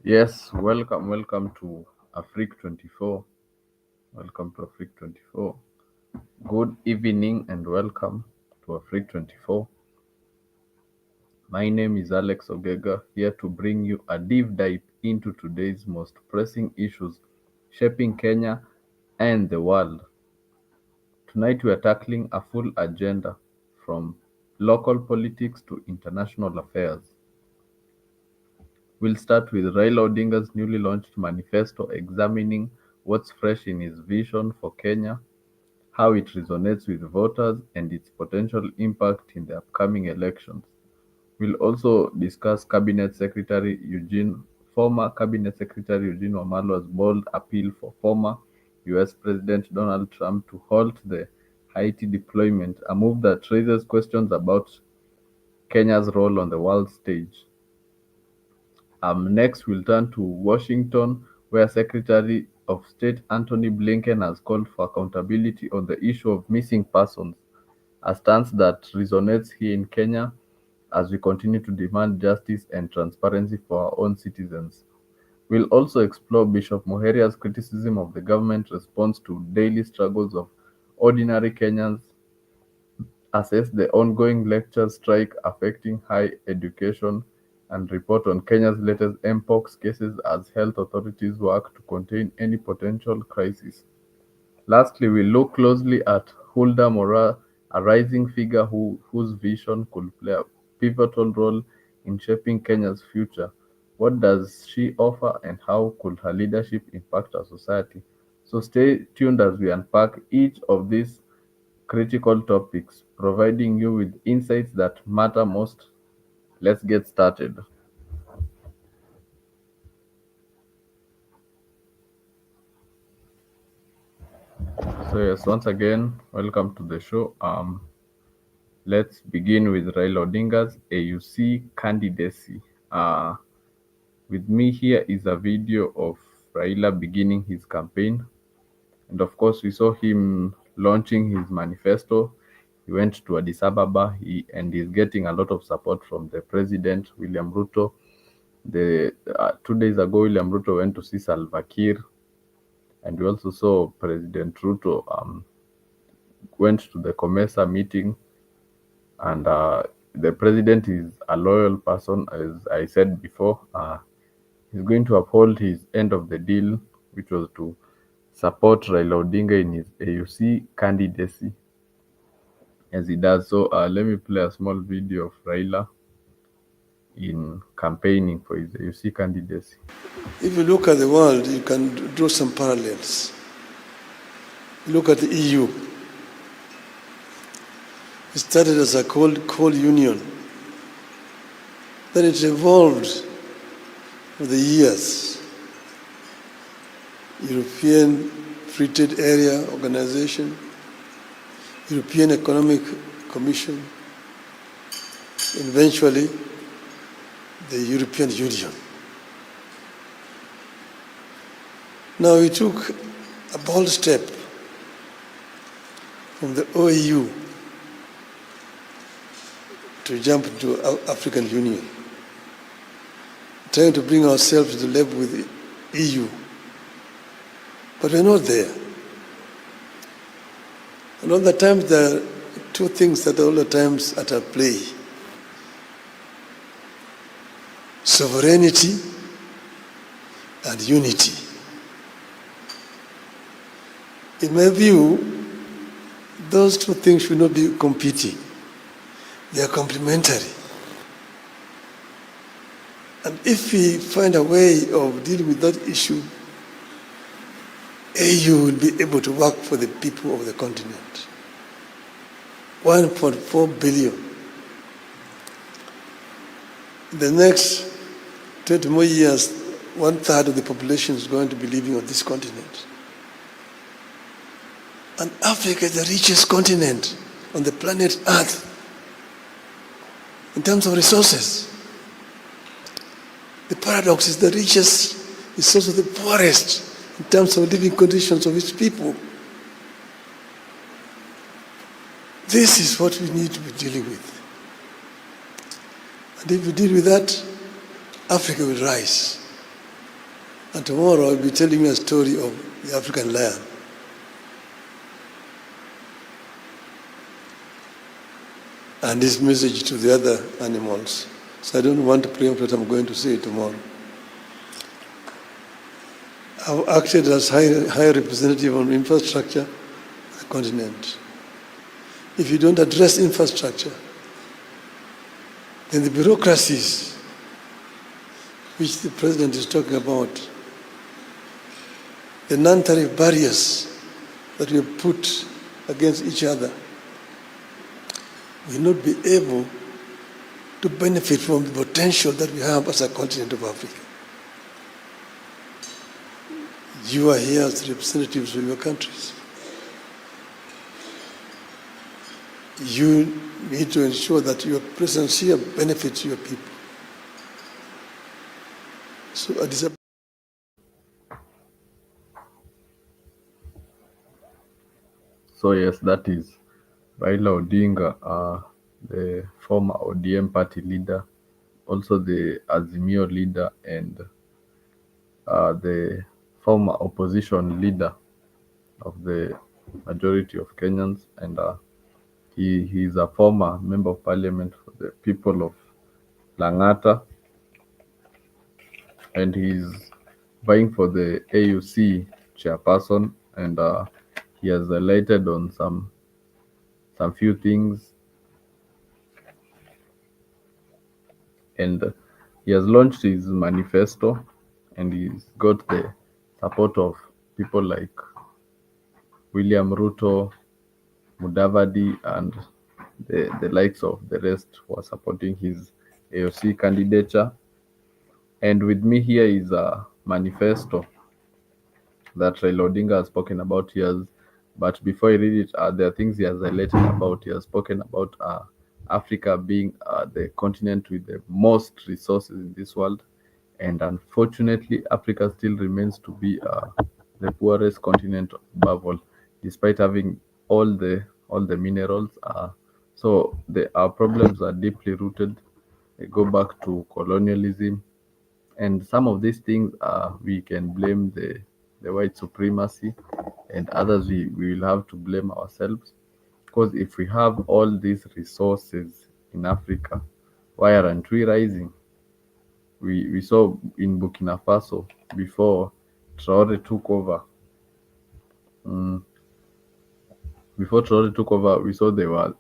Yes, welcome to Afrique 24. Welcome to Afrique 24. Good evening and welcome to Afrique 24. My name is Alex Ogega, here to bring you a deep dive into today's most pressing issues shaping Kenya and the world. Tonight we are tackling a full agenda from local politics to international affairs. We'll start with Raila Odinga's newly launched manifesto examining what's fresh in his vision for Kenya, how it resonates with voters, and its potential impact in the upcoming elections. We'll also discuss former Cabinet Secretary Eugene Wamalwa's bold appeal for former US President Donald Trump to halt the Haiti deployment, a move that raises questions about Kenya's role on the world stage. Next, we'll turn to Washington, where Secretary of State Antony Blinken has called for accountability on the issue of missing persons, a stance that resonates here in Kenya as we continue to demand justice and transparency for our own citizens. We'll also explore Bishop Muheria's criticism of the government response to daily struggles of ordinary Kenyans, assess the ongoing lecture strike affecting higher education, and report on Kenya's latest mpox cases as health authorities work to contain any potential crisis. Lastly, we look closely at Hulda Mora, a rising figure whose vision could play a pivotal role in shaping Kenya's future. What does she offer and how could her leadership impact our society? So stay tuned as we unpack each of these critical topics, providing you with insights that matter most. Let's get started. So yes, once again, welcome to the show. Let's begin with Raila Odinga's AUC candidacy. With me here is a video of Raila beginning his campaign, and of course, we saw him launching his manifesto. He went to Addis Ababa, and he's getting a lot of support from the president, William Ruto. 2 days ago, William Ruto went to see Salva Kiir, and we also saw President Ruto went to the COMESA meeting, and the president is a loyal person, as I said before. He's going to uphold his end of the deal, which was to support Raila Odinga in his AUC candidacy, as he does. So let me play a small video of Raila in campaigning for his AUC candidacy. If you look at the world, you can draw some parallels. Look at the EU. It started as a coal union. Then it evolved over the years. European Free Trade Area Organization, European Economic Commission, and eventually the European Union. Now we took a bold step from the OAU to jump into African Union, trying to bring ourselves to the level with the EU. But we're not there. And all the times there are two things that are all the times at play. Sovereignty and unity. In my view, those two things should not be competing. They are complementary. And if we find a way of dealing with that issue, AU will be able to work for the people of the continent. 1.4 billion. In the next 20 more years, 1/3 of the population is going to be living on this continent. And Africa is the richest continent on the planet Earth in terms of resources. The paradox is the richest is also the poorest in terms of living conditions of its people. This is what we need to be dealing with. And if we deal with that, Africa will rise. And tomorrow I'll be telling you a story of the African lion. And his message to the other animals. So I don't want to preempt what I'm going to say tomorrow. I've acted as high representative on infrastructure on the continent. If you don't address infrastructure, then the bureaucracies which the president is talking about, the non-tariff barriers that we have put against each other, will not be able to benefit from the potential that we have as a continent of Africa. You are here as representatives of your countries. You need to ensure that your presence here benefits your people. So So yes, that is Raila Odinga, the former ODM party leader, also the Azimio leader, and the former opposition leader of the majority of Kenyans, and he is a former member of parliament for the people of Langata, and he's vying for the AUC chairperson, and he has highlighted on some few things, and he has launched his manifesto, and he's got the support of people like William Ruto, Mudavadi, and the likes of the rest who are supporting his AOC candidature. And with me here is a manifesto that Raila Odinga has spoken about. But before I read it, there are things he has highlighted about. He has spoken about Africa being the continent with the most resources in this world, and unfortunately, Africa still remains to be the poorest continent above all, despite having all the minerals. Our problems are deeply rooted. They go back to colonialism, and some of these things we can blame the white supremacy, and others we will have to blame ourselves, because if we have all these resources in Africa, why aren't we rising? We saw in Burkina Faso before Traore took over. mm, Before Traore took over, we saw they were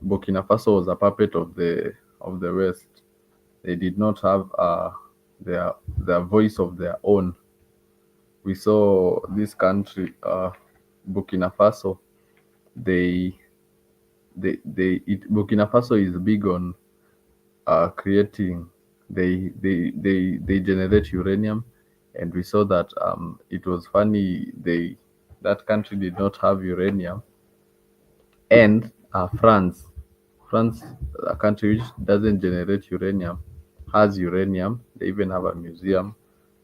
Burkina Faso was a puppet of the West. They did not have their voice of their own. We saw this country, Burkina Faso. They Burkina Faso is big on creating. They generate uranium, and we saw that it was funny. That country did not have uranium, and France, a country which doesn't generate uranium, has uranium. They even have a museum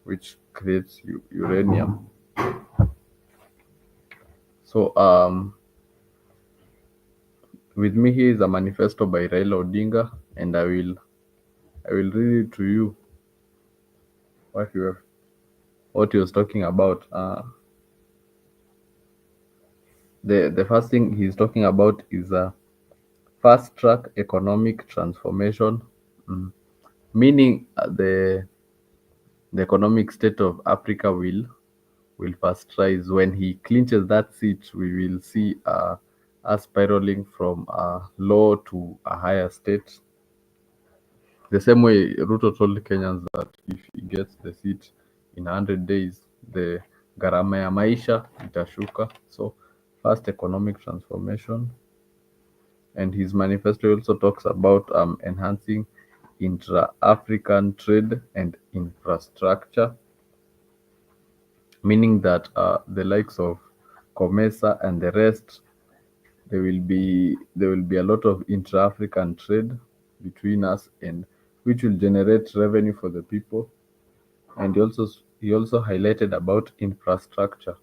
which creates uranium. So with me here is a manifesto by Raila Odinga, and I will read it to you what you have, what he was talking about. The first thing he's talking about is a fast track economic transformation, meaning the economic state of Africa will first rise. When he clinches that seat, we will see us spiraling from a low to a higher state. The same way Ruto told Kenyans that if he gets the seat in 100 days, the gharama ya maisha itashuka. So first economic transformation. And his manifesto also talks about enhancing intra-African trade and infrastructure, meaning that the likes of COMESA and the rest, there will be a lot of intra-African trade between us, and which will generate revenue for the people. And he also highlighted about infrastructure.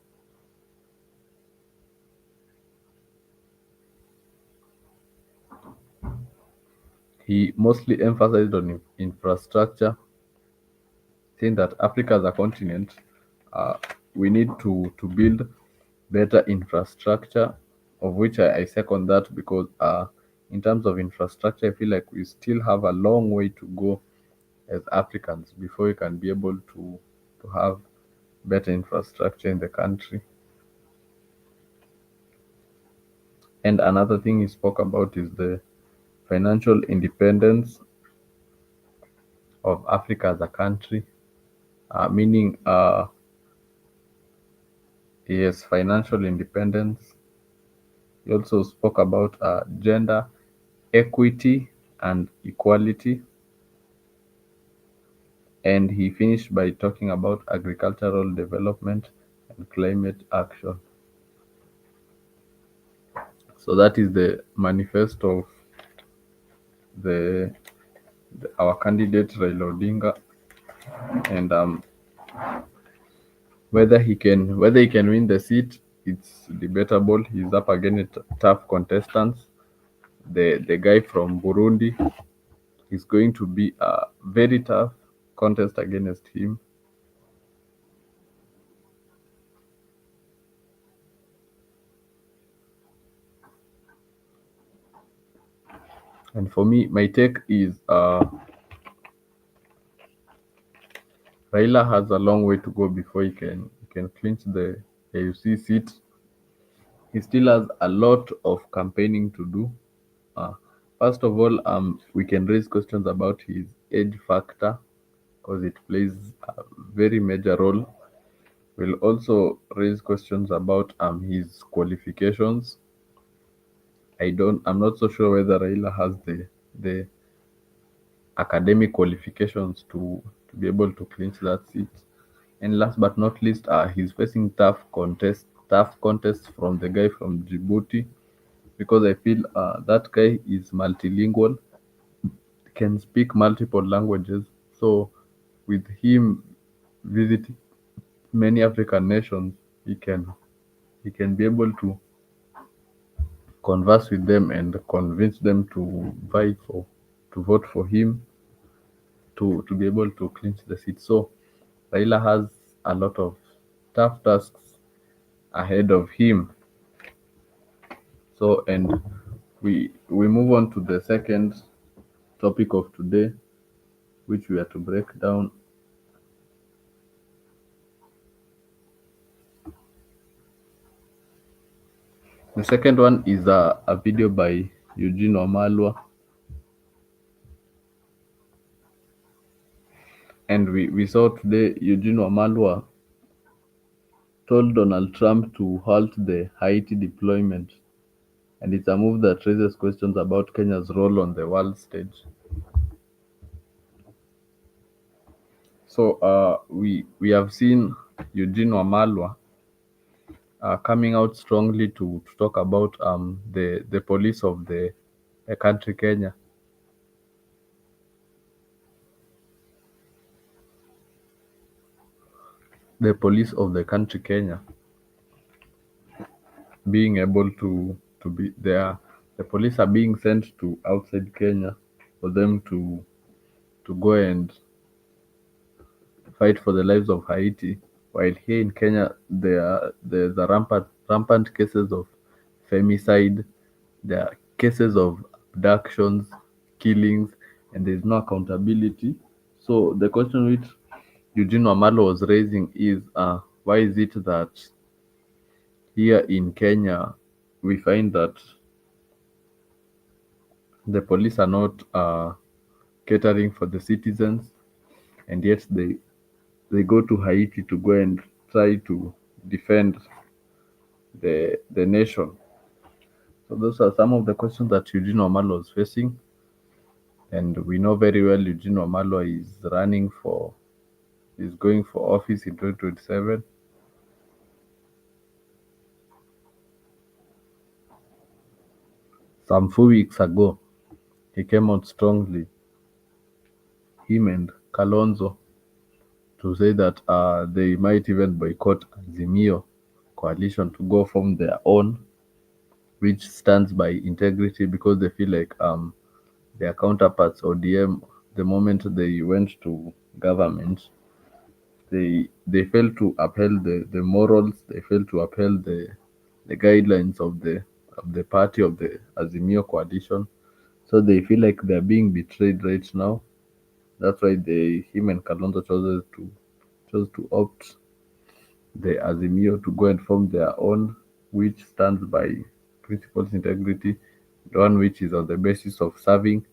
He mostly emphasized on infrastructure, saying that Africa as a continent, uh, we need to build better infrastructure, of which I second that because in terms of infrastructure, I feel like we still have a long way to go as Africans before we can be able to have better infrastructure in the country. And another thing he spoke about is the financial independence of Africa as a country, meaning yes, financial independence. He also spoke about gender equity and equality, and he finished by talking about agricultural development and climate action. So that is the manifesto of the, our candidate Raila Odinga, and whether he can win the seat, it's debatable. He's up against tough contestants. The guy from Burundi is going to be a very tough contest against him. And for me, my take is Raila has a long way to go before he can clinch the AUC seat. He still has a lot of campaigning to do. Uh, First of all, we can raise questions about his age factor because it plays a very major role. We'll also raise questions about his qualifications. I'm not so sure whether Raila has the academic qualifications to be able to clinch that seat. And last but not least, he's facing tough contests from the guy from Djibouti because I feel that guy is multilingual, can speak multiple languages. So with him visiting many African nations, he can be able to converse with them and convince them to vote for him to be able to clinch the seat. So Raila has a lot of tough tasks ahead of him. So and we move on to the second topic of today, which we are to break down. The second one is a video by Eugene Wamalwa, and we saw today Eugene Wamalwa told Donald Trump to halt the Haiti deployment, and it's a move that raises questions about Kenya's role on the world stage. So we have seen Eugene Wamalwa coming out strongly to talk about the police of the country Kenya, the police of the country Kenya being able to be there. The police are being sent to outside Kenya for them to go and fight for the lives of Haiti, while here in Kenya there's a rampant cases of femicide, there are cases of abductions, killings, and there's no accountability. So the question which Eugene Wamalo was raising is why is it that here in Kenya we find that the police are not catering for the citizens, and yet they go to Haiti to go and try to defend the nation. So those are some of the questions that Eugene Wamalo is facing, and we know very well Eugene Wamalo is going for office in 2027. Some few weeks ago, he came out strongly, him and Kalonzo, to say that they might even boycott Azimio coalition to go form their own, which stands by integrity because they feel like their counterparts ODM, the moment they went to government, They fail to uphold the morals. They fail to uphold the guidelines of the party of the Azimio coalition. So they feel like they're being betrayed right now. That's why him and Kalonzo chose to opt the Azimio to go and form their own, which stands by principles, integrity, the one which is on the basis of serving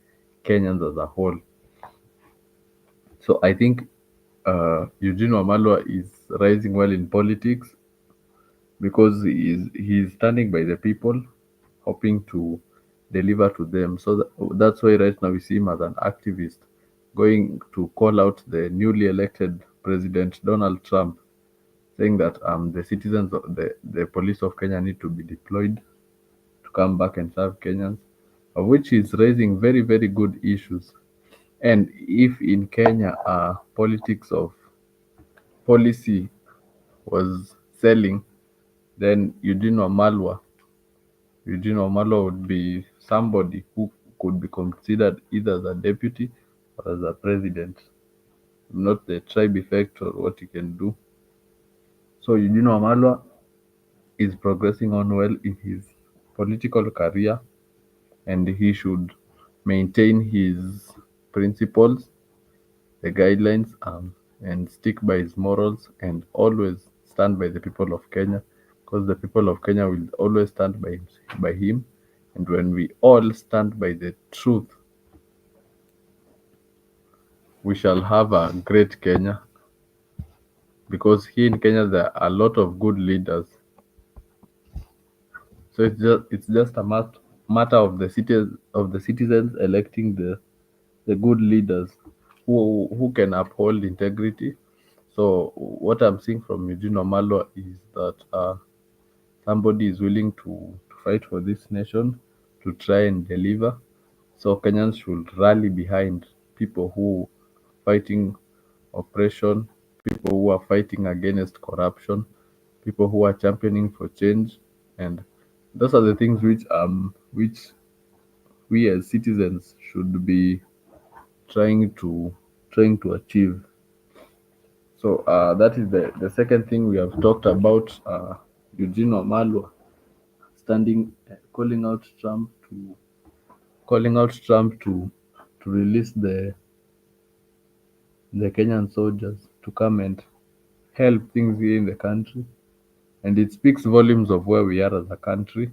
Kenyans as a whole. So I think Eugene Wamalwa is rising well in politics because he is standing by the people, hoping to deliver to them. So that's why right now we see him as an activist, going to call out the newly elected President Donald Trump, saying that the citizens of the police of Kenya need to be deployed to come back and serve Kenyans, of which is raising very, very good issues. And if in Kenya politics of policy was selling, then Eugene Wamalwa would be somebody who could be considered either as a deputy or as a president, not the tribe effect or what he can do. So Eugene Wamalwa is progressing on well in his political career, and he should maintain his principles, the guidelines, and stick by his morals and always stand by the people of Kenya, because the people of Kenya will always stand by him. And when we all stand by the truth, we shall have a great Kenya, because here in Kenya there are a lot of good leaders. So it's just a matter of the citizens electing the good leaders who can uphold integrity. So what I'm seeing from Eugene Omalo is that somebody is willing to fight for this nation, to try and deliver. So Kenyans should rally behind people who fighting oppression, people who are fighting against corruption, people who are championing for change, and those are the things which we as citizens should be trying to trying to achieve. So that is the second thing we have talked about. Eugene Omalwa standing, calling out Trump to release the Kenyan soldiers to come and help things here in the country, and it speaks volumes of where we are as a country.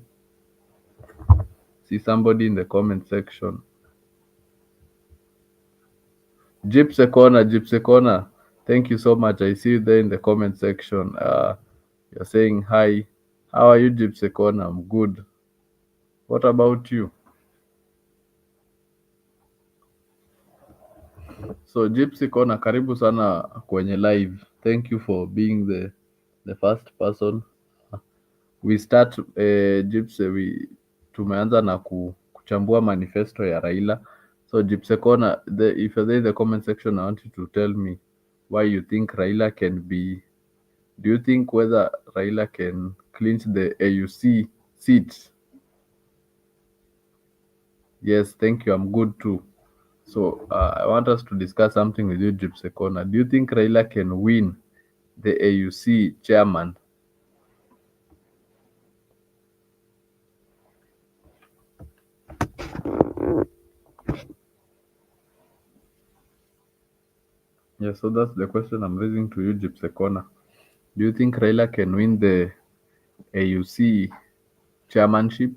See somebody in the comment section. Gypsy Corner, thank you so much. I see you there in the comment section. You're saying hi. How are you, Gypsy Corner? I'm good. What about you? So Gypsy Corner, karibu sana kwenye live. Thank you for being the first person. We start Gypsy, tumeanza na kuchambua manifesto ya Raila. So Gypsy Corner, if you're there in the comment section, I want you to tell me why you think Raila can be. Do you think whether Raila can clinch the AUC seat? Yes, thank you. I'm good too. So I want us to discuss something with you, Gypsy Corner. Do you think Raila can win the AUC chairman? Yes, so that's the question I'm raising to you, Gypsy Corner. Do you think Raila can win the AUC chairmanship?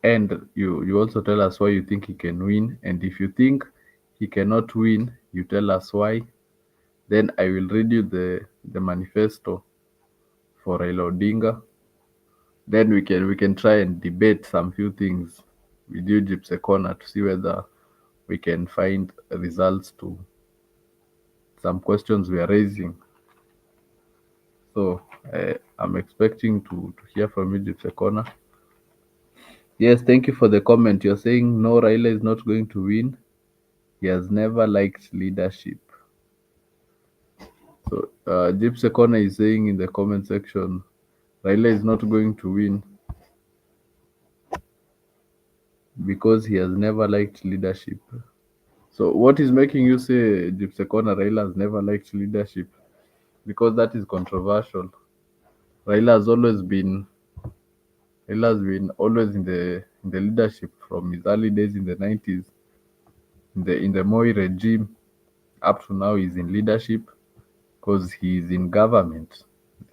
And you also tell us why you think he can win. And if you think he cannot win, you tell us why. Then I will read you the manifesto for Raila Odinga. Then we can try and debate some few things with you, Gypsy Corner, to see whether we can find results to some questions we are raising. So I'm expecting to hear from you, Gypsy Corner. Yes, thank you for the comment. You're saying no, Raila is not going to win. He has never liked leadership. So Gypsy Corner is saying in the comment section, Raila is not going to win because he has never liked leadership. So what is making you say Gypsy Corner Raila has never liked leadership? because that is controversial. Raila has always been Raila has been always in the leadership from his early days in the 90s, in the Moi regime up to now. He's in leadership because he is in government.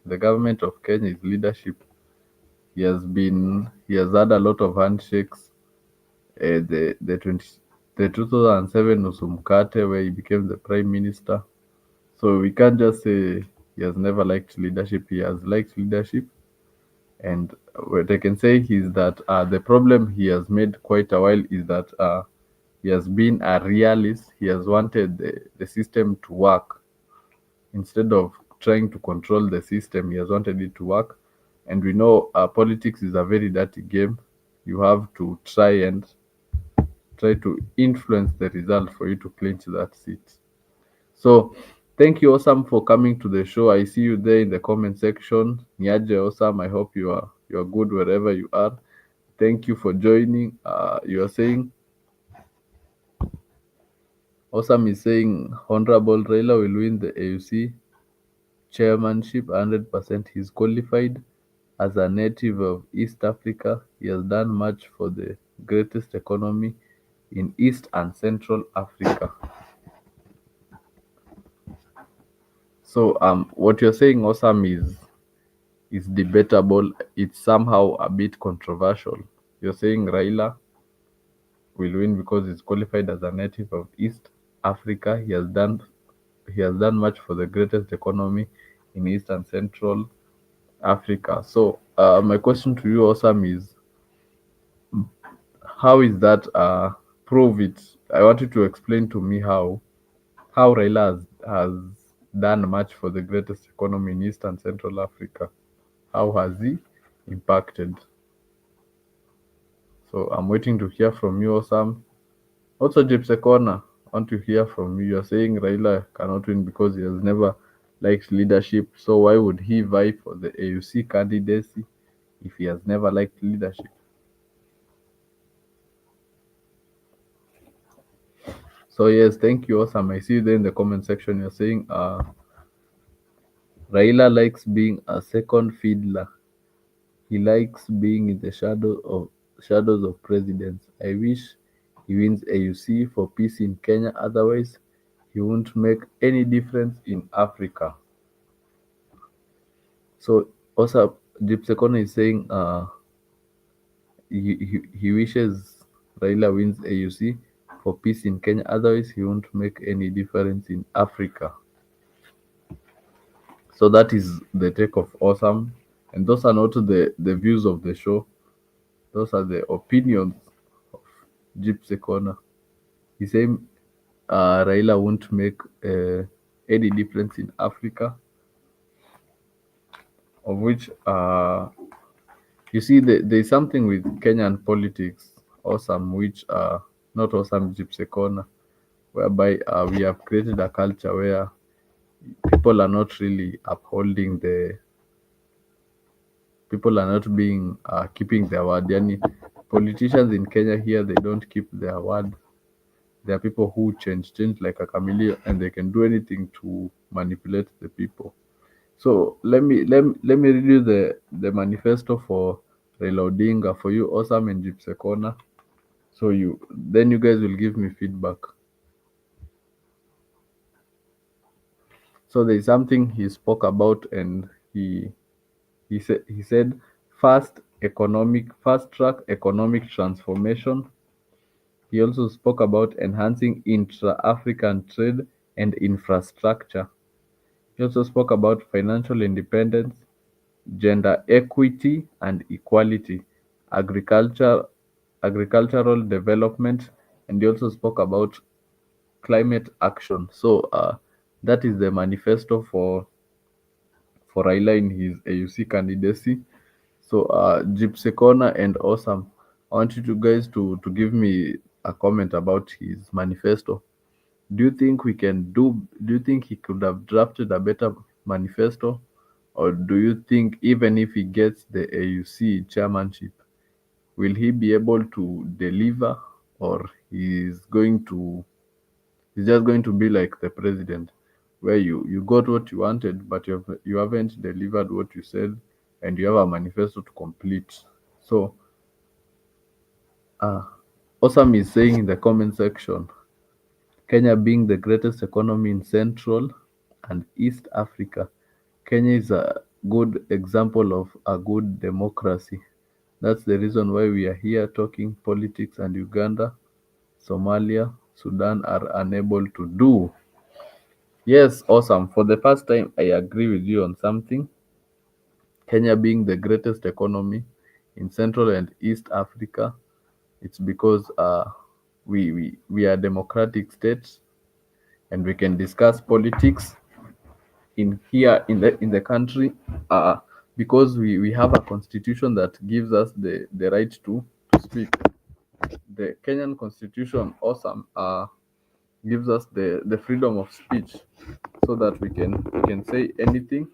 The government of Kenya is leadership. He has had a lot of handshakes. The 2007 Usumkate where he became the prime minister. So we can't just say he has never liked leadership. He has liked leadership, and what I can say is that the problem he has made quite a while is that he has been a realist. He has wanted the system to work instead of trying to control the system. He has wanted it to work, and we know politics is a very dirty game. You have to try to influence the result for you to clinch that seat. So thank you, Osam, for coming to the show. I see you there in the comment section. Niaje Osam, I hope you are good wherever you are. Thank you for joining. You are saying Osam is saying Honorable Raila will win the AUC chairmanship 100%. He's qualified as a native of East Africa. He has done much for the greatest economy in East and Central Africa. So what you're saying, Osam, is debatable. It's somehow a bit controversial. You're saying Raila will win because he's qualified as a native of East Africa. He has done much for the greatest economy in East and Central Africa. So my question to you, Osam, is how is that prove it? I want you to explain to me how Raila has done much for the greatest economy in East and Central Africa. How has he impacted? So I'm waiting to hear from you, Osam. Also, Gypsy Corner, I want to hear from you. You're saying Raila cannot win because he has never liked leadership. So why would he vie for the AUC candidacy if he has never liked leadership? So yes, thank you, Osam. I see you there in the comment section. You're saying Raila likes being a second fiddler. He likes being in the shadows of presidents. I wish he wins AUC for peace in Kenya. Otherwise, he won't make any difference in Africa. So also, Dipsekona is saying he wishes Raila wins AUC for peace in Kenya. Otherwise, he won't make any difference in Africa. So that is the take of Awesome. And those are not the views of the show. Those are the opinions of Gypsy Corner. He's saying Raila won't make any difference in Africa, of which you see there's something with Kenyan politics, awesome, which not awesome Gypsy Corner, whereby we have created a culture where people are not really upholding the people are not being keeping their word. Yani, politicians in Kenya here they don't keep their word. There are people who change like a chameleon, and they can do anything to manipulate the people. So let me read you the manifesto for Raila Odinga for you, Awesome and Gypsy Corner. So you guys will give me feedback. So there is something he spoke about, and he said fast track economic transformation. He also spoke about enhancing intra-African trade and infrastructure. He also spoke about financial independence, gender equity and equality, agriculture, agricultural development, and he also spoke about climate action. So that is the manifesto for Raila in his AUC candidacy. So Gypsy Corner and Awesome, I want you to guys to give me a comment about his manifesto. Do you think we can do you think he could have drafted a better manifesto? Or do you think even if he gets the AUC chairmanship, will he be able to deliver, or he's just going to be like the president, where you got what you wanted, but you haven't delivered what you said, and you have a manifesto to complete. So, uh, Awesome is saying in the comment section, Kenya being the greatest economy in Central and East Africa, Kenya is a good example of a good democracy. That's the reason why we are here talking politics, and Uganda, Somalia, Sudan are unable to do. Yes, awesome. For the first time, I agree with you on something. Kenya being the greatest economy in Central and East Africa, it's because we are democratic states, and we can discuss politics in here in the country, uh, because we have a constitution that gives us the right to speak. The Kenyan constitution awesome gives us the freedom of speech, so that we can say anything.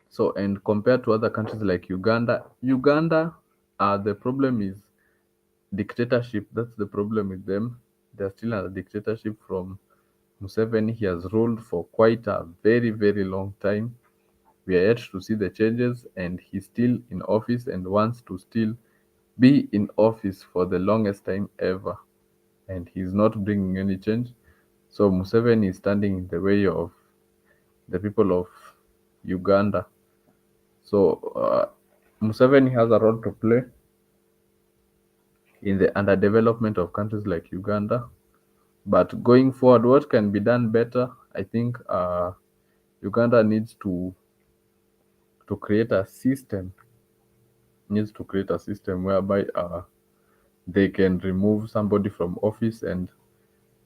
So, and compared to other countries like Uganda, the problem is dictatorship. That's the problem with them. They're still under dictatorship from Museveni. He has ruled for quite a very, very long time. We are yet to see the changes, and he's still in office and wants to still be in office for the longest time ever. And he's not bringing any change. So Museveni is standing in the way of the people of Uganda. So Museveni has a role to play in the underdevelopment of countries like Uganda. But going forward, what can be done better? I think Uganda to create a system needs to create a system whereby they can remove somebody from office, and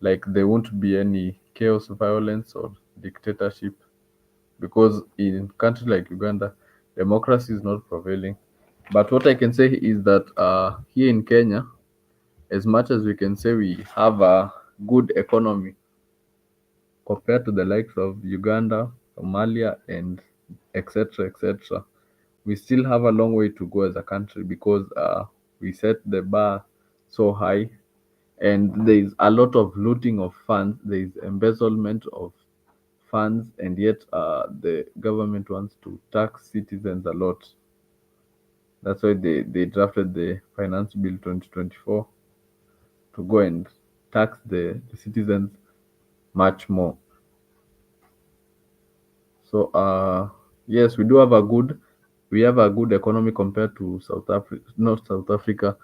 like there won't be any chaos, violence, or dictatorship, because in countries like Uganda, democracy is not prevailing. But what I can say is that here in Kenya, as much as we can say we have a good economy compared to the likes of Uganda, Somalia, and etc., etc., we still have a long way to go as a country, because we set the bar so high, and there is a lot of looting of funds, there is embezzlement of funds, and yet the government wants to tax citizens a lot. That's why they drafted the Finance Bill 2024 to go and tax the citizens much more. So yes, we have a good economy compared to South Africa, not South Africa.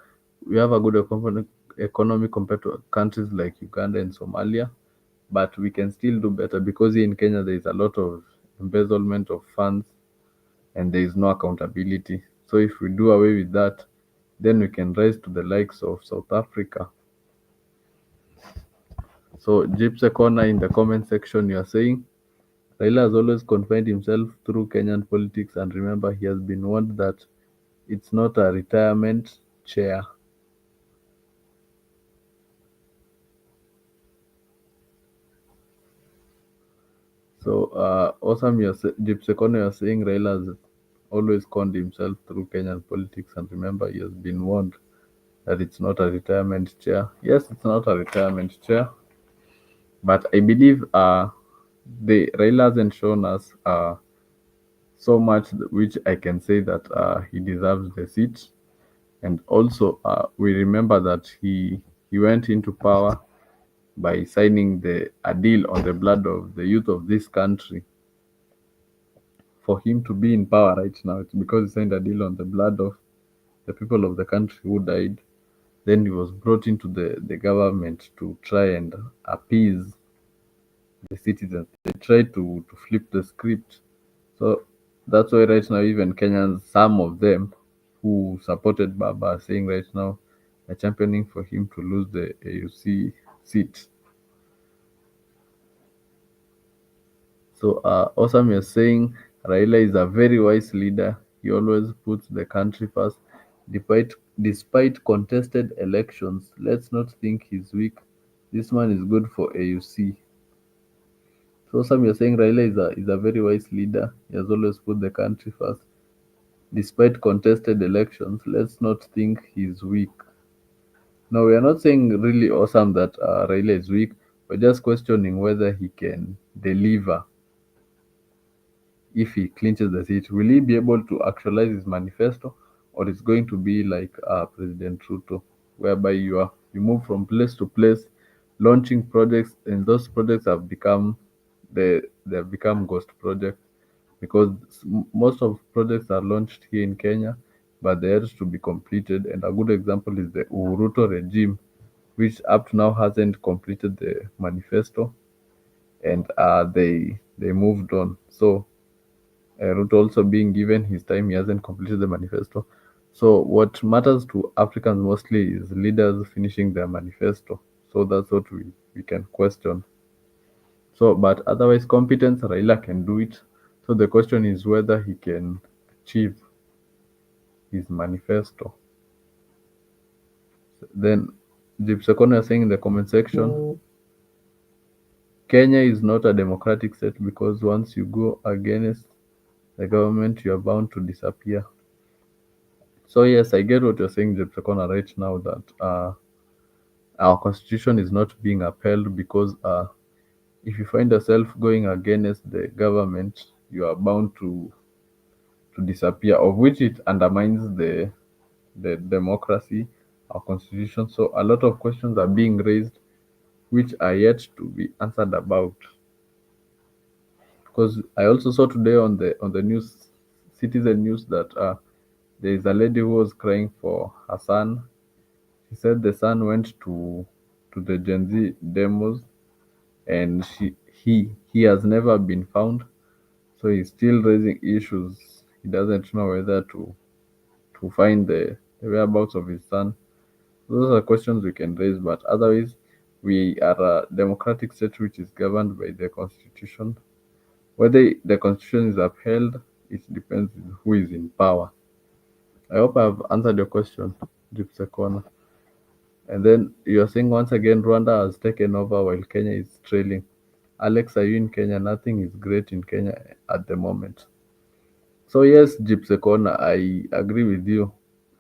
We have a good economy compared to countries like Uganda and Somalia, but we can still do better, because here in Kenya there is a lot of embezzlement of funds, and there is no accountability. So if we do away with that, then we can rise to the likes of South Africa. So Gypsy Corner in the comment section, you are saying Raila has always confined himself through Kenyan politics, and remember, he has been warned that it's not a retirement chair. So, awesome, Gypsy Corner, you're saying Raila has always conned himself through Kenyan politics, and remember, he has been warned that it's not a retirement chair. Yes, it's not a retirement chair, but I believe the Raila hasn't shown us so much, which I can say that he deserves the seat. And also, we remember that he went into power by signing a deal on the blood of the youth of this country. For him to be in power right now, it's because he signed a deal on the blood of the people of the country who died. Then he was brought into the government to try and appease the citizens. They tried to flip the script. So that's why right now, even Kenyans, some of them who supported Baba, are saying right now they're championing for him to lose the AUC seat. So Awesome, you're saying Raila is a very wise leader. He always puts the country first, despite contested elections. Let's not think he's weak. This man is good for AUC. So Awesome, you're saying Raila is a very wise leader. He has always put the country first, despite contested elections. Let's not think he's weak. No, we are not saying really awesome that Raila is weak. We're just questioning whether he can deliver if he clinches the seat. Will he be able to actualize his manifesto, or it's going to be like President Ruto, whereby you move from place to place, launching projects, and those projects have become they have become ghost projects because most of projects are launched here in Kenya, but they are to be completed. And a good example is the Uruto regime, which up to now hasn't completed the manifesto, and they moved on. So Ruto also being given his time, he hasn't completed the manifesto. So what matters to Africans mostly is leaders finishing their manifesto. So that's what we can question. So, but otherwise, competence, Raila can do it. So the question is whether he can achieve his manifesto. Then, Jipsekono is saying in the comment section, Kenya is not a democratic state because once you go against the government, you are bound to disappear. So yes, I get what you're saying, Jepsekona, right now that our constitution is not being upheld because if you find yourself going against the government, you are bound to disappear, of which it undermines the democracy, our constitution. So a lot of questions are being raised which are yet to be answered about. Because I also saw today on the news, Citizen News, that there is a lady who was crying for her son. She said the son went to the Gen Z demos, and he has never been found. So he's still raising issues. He doesn't know whether to find the whereabouts of his son. Those are questions we can raise, but otherwise, we are a democratic state which is governed by the constitution. Whether the constitution is upheld, it depends on who is in power. I hope I've answered your question, Gypsy Corner. And then you're saying once again Rwanda has taken over while Kenya is trailing. Alex, are you in Kenya? Nothing is great in Kenya at the moment. So yes, Gypsy Corner, I agree with you.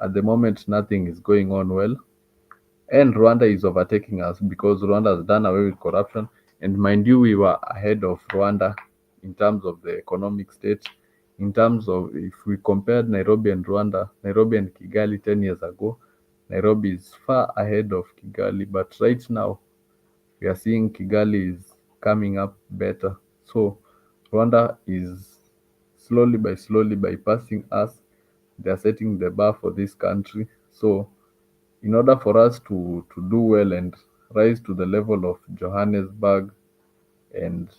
At the moment, nothing is going on well. And Rwanda is overtaking us because Rwanda has done away with corruption. And mind you, we were ahead of Rwanda in terms of the economic state. In terms of if we compared Nairobi and Rwanda, Nairobi and Kigali 10 years ago, Nairobi is far ahead of Kigali. But right now, we are seeing Kigali is coming up better. So Rwanda is slowly bypassing us. They are setting the bar for this country. So in order for us to do well and rise to the level of Johannesburg and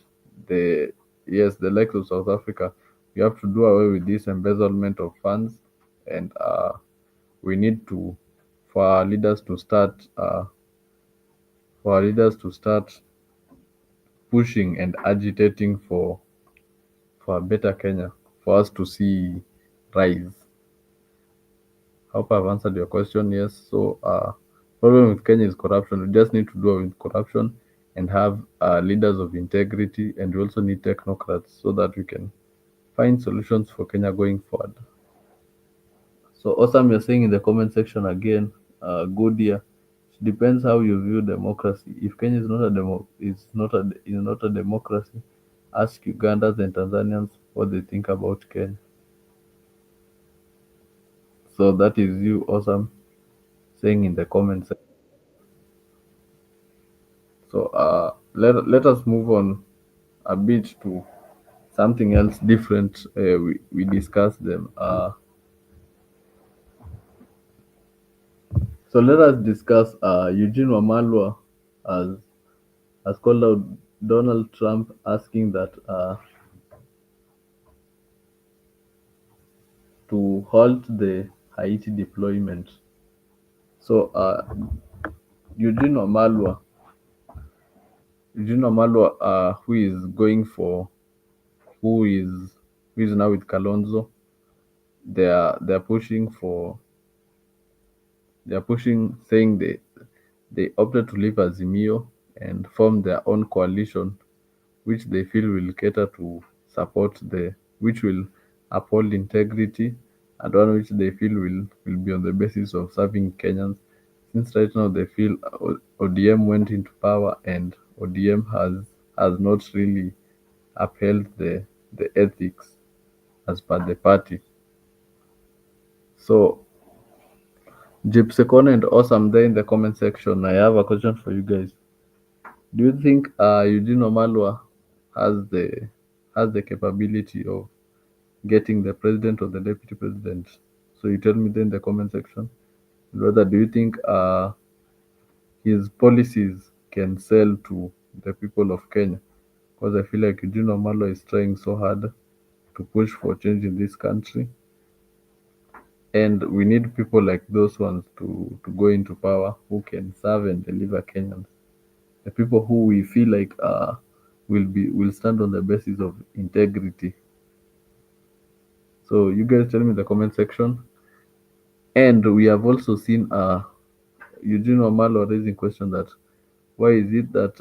the yes, the likes of South Africa, we have to do away with this embezzlement of funds, and we need to for our leaders to start pushing and agitating for a better Kenya, for us to see rise. Hope I've answered your question. Yes. So, problem with Kenya is corruption. We just need to do away with corruption and have leaders of integrity, and we also need technocrats so that we can find solutions for Kenya going forward. So, awesome. You're saying in the comment section again, good year. It depends how you view democracy. If Kenya is not a is not a democracy, ask Ugandans and Tanzanians what they think about Kenya. So that is you, awesome, saying in the comment section. So let us move on a bit to something else different. We discussed them. So let us discuss Eugene Wamalwa as has called out Donald Trump, asking that to halt the Haiti deployment. So Eugene Wamalwa, Eugene Wamalwa, who is who is now with Kalonzo, they are pushing for they are pushing saying they opted to leave Azimio and form their own coalition, which they feel will cater to support which will uphold integrity, and one which they feel will be on the basis of serving Kenyans, since right now they feel ODM went into power and ODM has not really upheld the ethics as per the party. So Gypsecon and Awesome there in the comment section. I have a question for you guys. Do you think Eugene Omalwa has the capability of getting the president or the deputy president? So you tell me there in the comment section. Whether do you think his policies can sell to the people of Kenya? Because I feel like Eugene Omalwa is trying so hard to push for change in this country, and we need people like those ones to go into power who can serve and deliver Kenyans. The people who we feel like will stand on the basis of integrity. So you guys tell me in the comment section. And we have also seen Eugene Omalo raising question that why is it that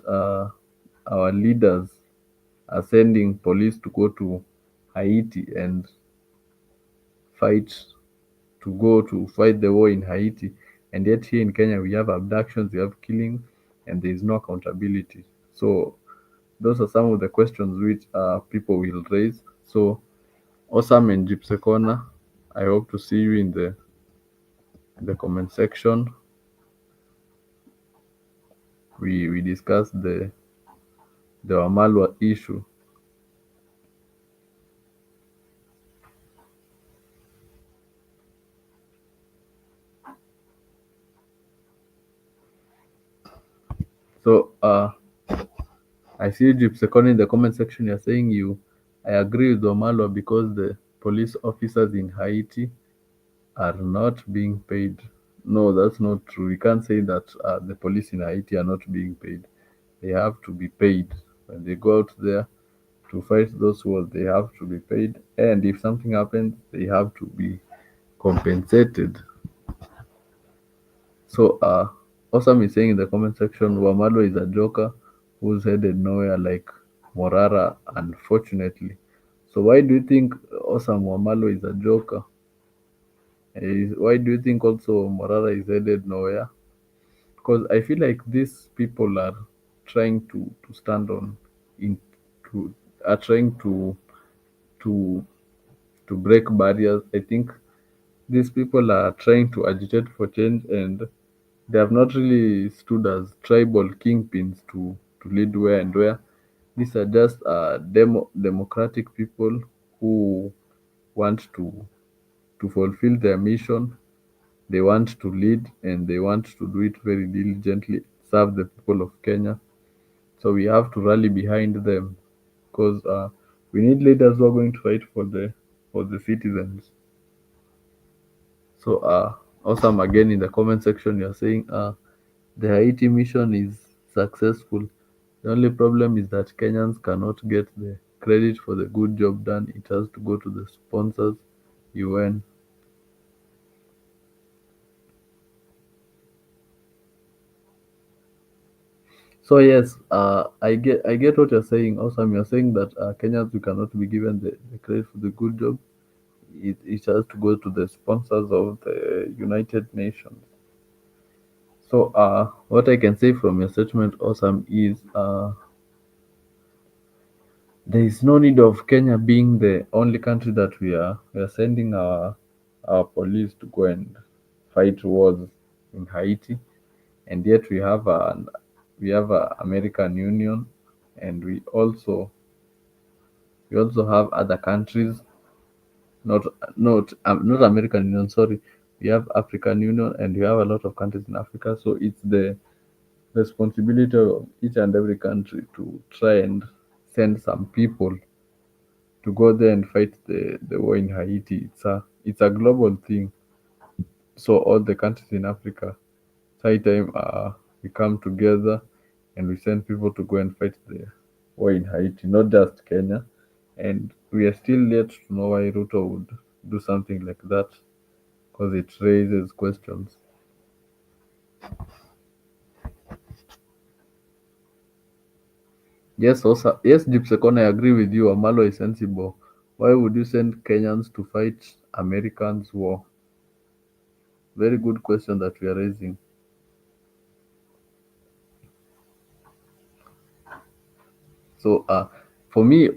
our leaders are sending police to go to Haiti and fight go to fight the war in Haiti, and yet here in Kenya we have abductions, we have killing, and there is no accountability. So those are some of the questions which people will raise. So Awesome and Gypsy Corner, I hope to see you in the comment section. We discuss the Wamalwa issue. So I see Gypsy Corner in the comment section. You're saying I agree with Wamalwa because the police officers in Haiti are not being paid. No, that's not true. We can't say that the police in Haiti are not being paid. They have to be paid. When they go out there to fight those wars, they have to be paid. And if something happens, they have to be compensated. So, Awesome is saying in the comment section, Wamalo is a joker who's headed nowhere like Morara, unfortunately. So, why do you think Awesome Wamalo is a joker? Why do you think also Morara is headed nowhere? Because I feel like these people are trying to stand on in to are trying to to break barriers. I think these people are trying to agitate for change, and they have not really stood as tribal kingpins to lead where and where. These are just democratic people who want to fulfill their mission. They want to lead and they want to do it very diligently, serve the people of Kenya. So we have to rally behind them because we need leaders who are going to fight for the citizens. So awesome again in the comment section you're saying the Haiti mission is successful. The only problem is that Kenyans cannot get the credit for the good job done. It has to go to the sponsors, UN. So yes, I get what you're saying. Awesome, you're saying that Kenyans we cannot be given the credit for the good job. It has to go to the sponsors of the United Nations. So what I can say from your statement, awesome, is there is no need of Kenya being the only country that we are sending our police to go and fight wars in Haiti, and yet we have a American Union, and we also have other countries, not American Union, sorry. We have African Union, and we have a lot of countries in Africa. So it's the responsibility of each and every country to try and send some people to go there and fight the war in Haiti. It's a global thing. So all the countries in Africa, it's high time we come together and we send people to go and fight the war in Haiti, not just Kenya. And we are still yet to know why Ruto would do something like that because it raises questions. Yes, also, yes, Gypsecon, I agree with you. Amalo is sensible. Why would you send Kenyans to fight Americans' war? Very good question that we are raising. So for me,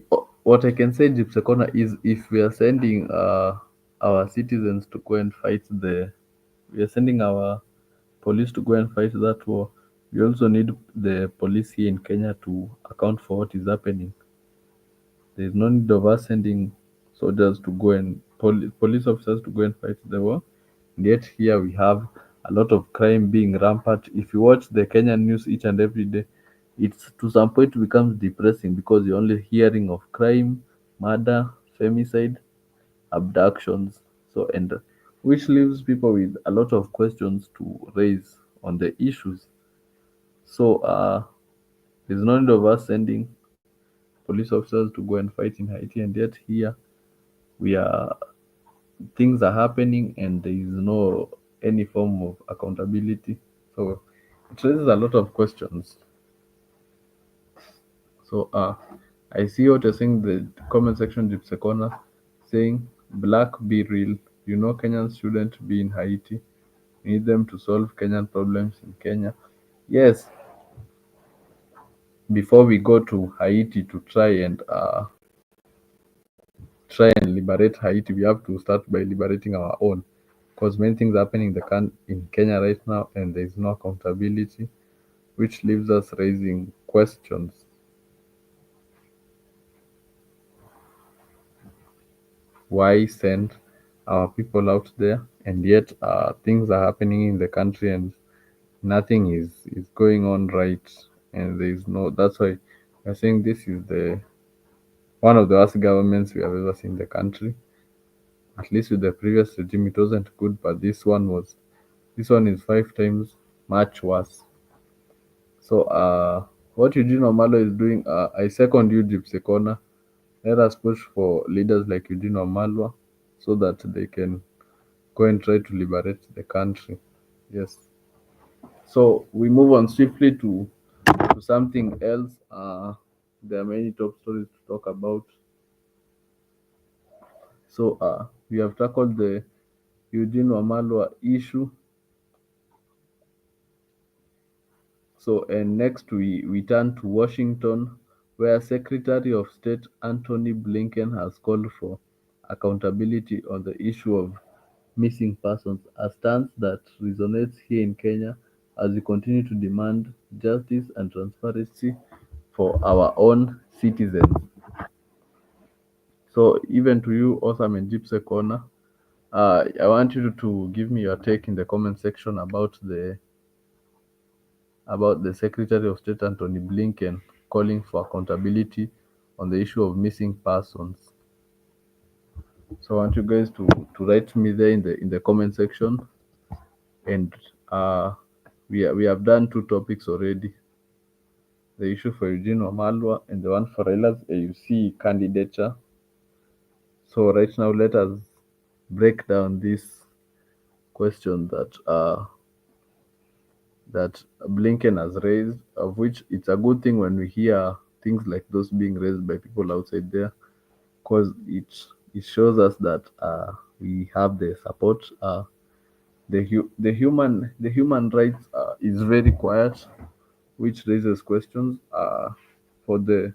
what I can say, Gypsy Corner, is if we are sending our citizens to go and fight we are sending our police to go and fight that war. We also need the police here in Kenya to account for what is happening. There is no need of us sending soldiers to go and police officers to go and fight the war. And yet here we have a lot of crime being rampant. If you watch the Kenyan news each and every day, it's to some point becomes depressing because you're only hearing of crime, murder, femicide, abductions. So and which leaves people with a lot of questions to raise on the issues. So there's no need of us sending police officers to go and fight in Haiti, and yet here we are things are happening and there is no any form of accountability. So it raises a lot of questions. So I see what you're saying, the comment section, Gypsy Corner, saying black be real. You know Kenyans shouldn't be in Haiti. We need them to solve Kenyan problems in Kenya. Yes, before we go to Haiti to try and liberate Haiti, we have to start by liberating our own. Because many things happening in Kenya right now, and there is no accountability, which leaves us raising questions. Why send our people out there, and yet things are happening in the country, and nothing is going on right, and there is no. That's why we're saying this is the one of the worst governments we have ever seen in the country. At least with the previous regime, it wasn't good, but this one is five times much worse. So, what Eugene Omalo is doing, I second you, Gypsy Corner. Let us push for leaders like Eugene Omalwa so that they can go and try to liberate the country. Yes. So we move on swiftly to something else. There are many top stories to talk about. So we have tackled the Eugene Omalwa issue. So, and next we turn to Washington, where Secretary of State Antony Blinken has called for accountability on the issue of missing persons, a stance that resonates here in Kenya as we continue to demand justice and transparency for our own citizens. So, even to you, Osam and Gypsy Corner, I want you to give me your take in the comment section about the Secretary of State Antony Blinken calling for accountability on the issue of missing persons. So I want you guys to write me there in the comment section. And we have done two topics already: the issue for Eugene Wamalwa and the one for Raila's AUC candidature. So right now, let us break down this question that Blinken has raised, of which it's a good thing when we hear things like those being raised by people outside there, because it shows us that we have the support. The human rights is very quiet, which raises questions. For the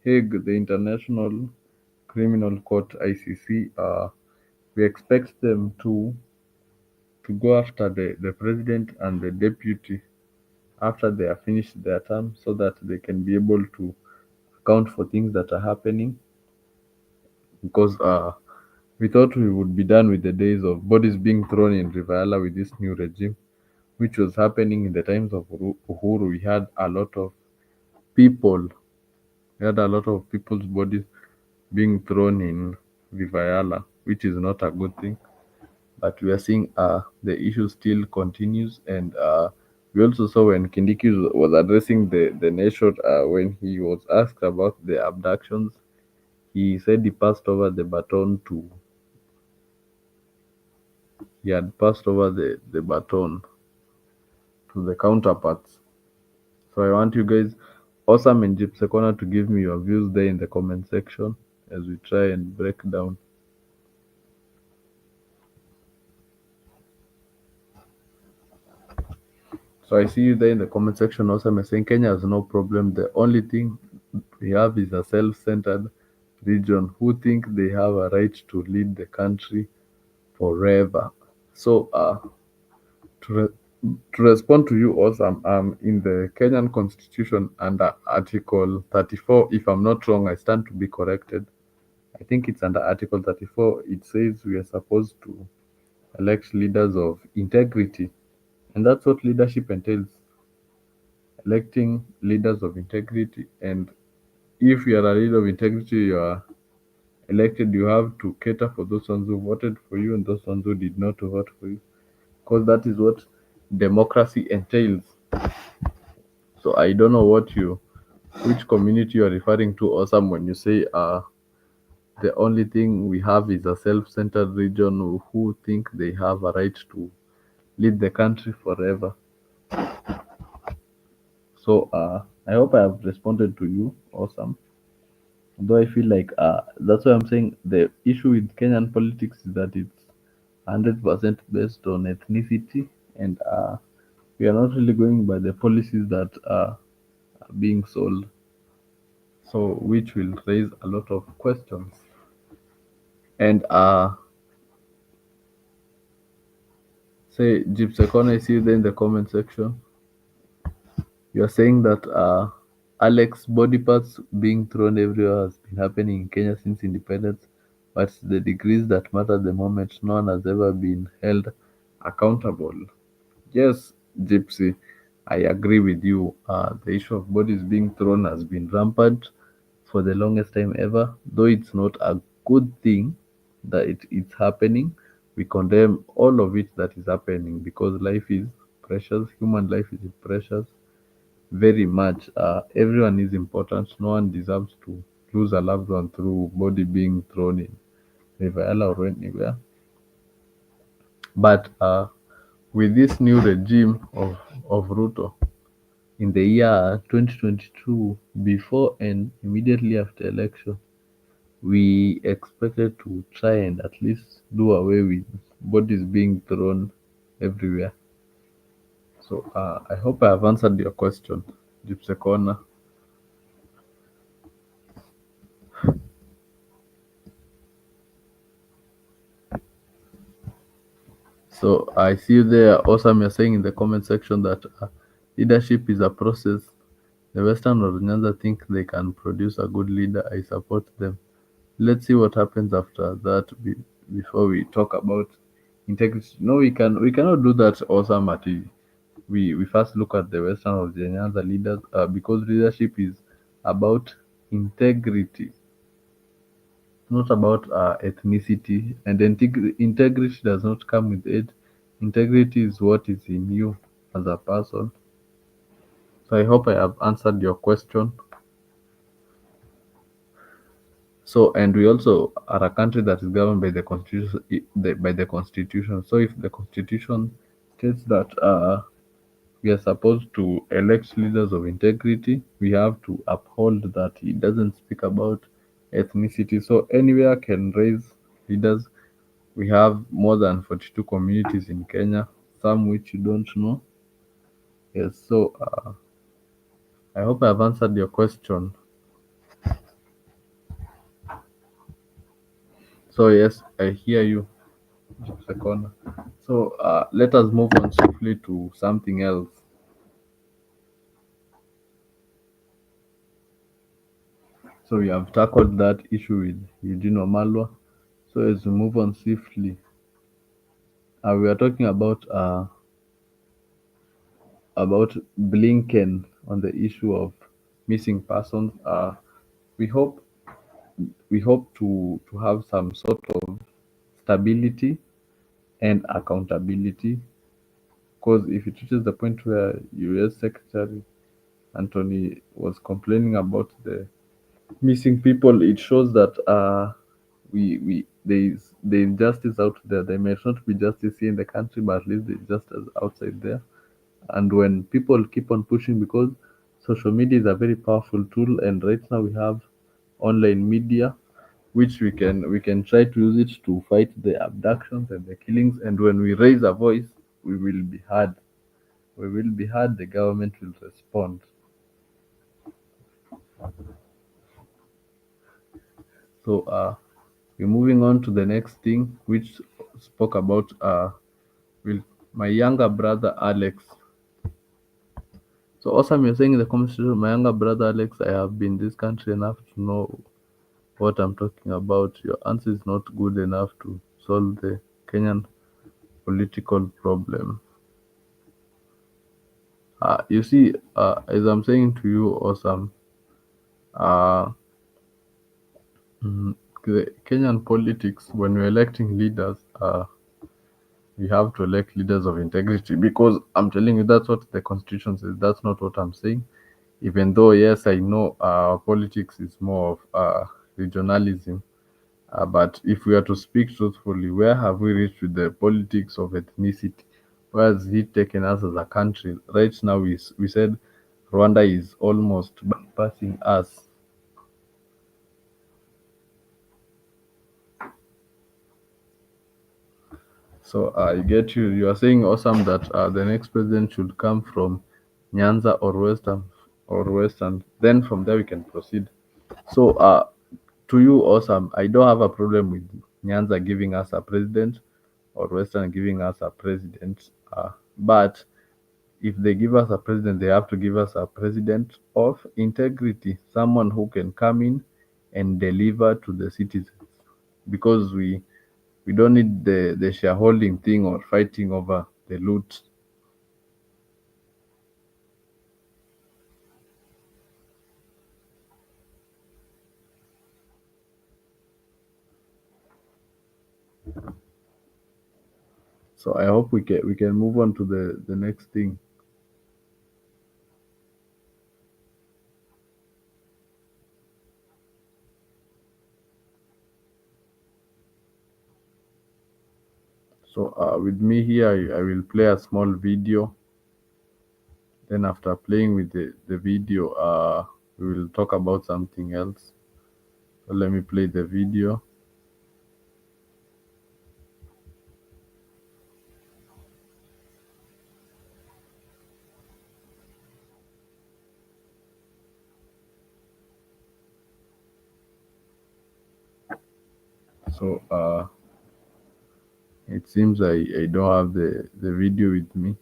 Hague, the International Criminal Court (ICC), we expect them to go after the president and the deputy after they have finished their term, so that they can be able to account for things that are happening. Because we thought we would be done with the days of bodies being thrown in Rivala with this new regime, which was happening in the times of Uhuru. We had a lot of people, we had a lot of people's bodies being thrown in Vivayala, which is not a good thing. But we are seeing the issue still continues, and we also saw when Kindiki was addressing the nation, when he was asked about the abductions, he said he had passed over the baton to the counterparts. So I want you guys, Awesome and Gypsy Corner, to give me your views there in the comment section as we try and break down. So I see you there in the comment section. Awesome is saying Kenya has no problem. The only thing we have is a self-centered region who think they have a right to lead the country forever. So, to, to respond to you also, in the Kenyan Constitution under Article 34. If I'm not wrong, I stand to be corrected. I think it's under Article 34. It says we are supposed to elect leaders of integrity, and that's what leadership entails: electing leaders of integrity. And if you are a leader of integrity, you are elected, you have to cater for those ones who voted for you and those ones who did not vote for you, because that is what democracy entails. So I don't know which community you're referring to, Awesome, when you say the only thing we have is a self-centered region who think they have a right to lead the country forever. So I hope I have responded to you, Awesome. Though I feel like that's why I'm saying the issue with Kenyan politics is that it's 100% based on ethnicity, and we are not really going by the policies that are being sold. So, which will raise a lot of questions. And say, Gypsecon, I see you there in the comment section. You're saying that Alex body parts being thrown everywhere has been happening in Kenya since independence, but the degrees that matter the moment, no one has ever been held accountable. Yes, Gypsy, I agree with you. The issue of bodies being thrown has been rampant for the longest time ever, though it's not a good thing that it's happening. We condemn all of it that is happening because life is precious, human life is precious very much. Everyone is important. No one deserves to lose a loved one through body being thrown in Raila or anywhere. But with this new regime of Ruto in the year 2022, before and immediately after election, we expected to try and at least do away with bodies being thrown everywhere. So I hope I have answered your question, Gypsy Corner. So I see you there. Awesome, you're saying in the comment section that leadership is a process. The Western or Nyanza think they can produce a good leader. I support them. Let's see what happens after that before we talk about integrity. No, we cannot do that. Awesome, we first look at the Western or the Nyanza leaders because leadership is about integrity, not about ethnicity. And integrity does not come with age. Integrity is what is in you as a person. So I hope I have answered your question. So, and we also are a country that is governed by the constitution. By the constitution. So, if the constitution states that we are supposed to elect leaders of integrity, we have to uphold that. It doesn't speak about ethnicity. So, anywhere can raise leaders. We have more than 42 communities in Kenya, some which you don't know. Yes, so I hope I've answered your question. So, yes, I hear you, Sekona. So, let us move on swiftly to something else. So, we have tackled that issue with Eugene Wamalwa. So, as we move on swiftly, we are talking about Blinken on the issue of missing persons. We hope to have some sort of stability and accountability. Because if it reaches the point where U.S. Secretary Anthony was complaining about the missing people, it shows that we there is justice out there. There may not be justice here in the country, but at least there is justice outside there. And when people keep on pushing, because social media is a very powerful tool, and right now we have online media which we can try to use it to fight the abductions and the killings. And when we raise a voice, we will be heard. We will be heard. The government will respond. So we're moving on to the next thing, which spoke about will my younger brother Alex. So awesome, you're saying in the conversation, my younger brother Alex, I have been in this country enough to know what I'm talking about. Your answer is not good enough to solve the Kenyan political problem. You see, as I'm saying to you, awesome, uh, mm, the Kenyan politics, when we're electing leaders, we have to elect leaders of integrity because I'm telling you that's what the constitution says. That's not what I'm saying. Even though, yes, I know politics is more of regionalism, but if we are to speak truthfully, where have we reached with the politics of ethnicity? Where has it taken us as a country? Right now, we said Rwanda is almost bypassing us. So I get you. You are saying awesome that the next president should come from Nyanza or Western. Then from there we can proceed. So to you, awesome. I don't have a problem with Nyanza giving us a president or Western giving us a president. But if they give us a president, they have to give us a president of integrity, someone who can come in and deliver to the citizens. Because we don't need the shareholding thing or fighting over the loot. So I hope we can move on to the next thing. So with me here, I will play a small video. Then after playing with the video, we will talk about something else. So let me play the video. So it seems I don't have the video with me,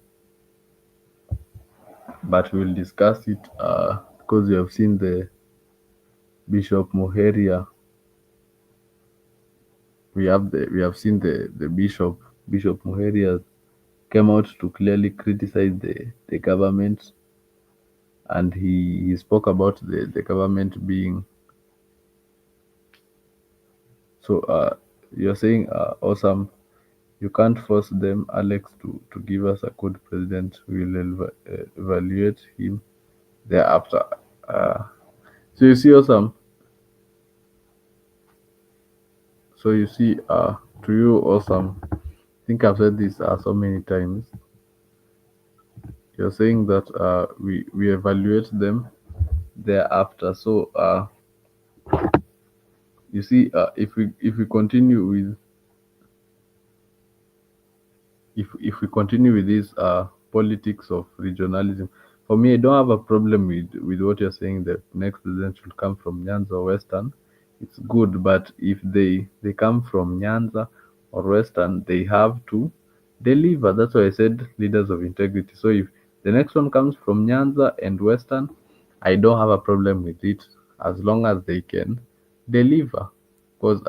but we'll discuss it because you have seen the Bishop Muheria. We have seen the Bishop Muheria came out to clearly criticize the government, and he spoke about the government being so. You're saying awesome. You can't force them, Alex, to give us a good president. We'll evaluate him thereafter. Uh, so you see, awesome. So you see, to you, awesome. I think I've said this so many times. You're saying that we evaluate them thereafter. So you see, if we continue with if we continue with this politics of regionalism, for me, I don't have a problem with what you're saying. The next president should come from Nyanza or Western. It's good, but if they come from Nyanza or Western, they have to deliver. That's why I said leaders of integrity. So if the next one comes from Nyanza and Western, I don't have a problem with it as long as they can deliver. Because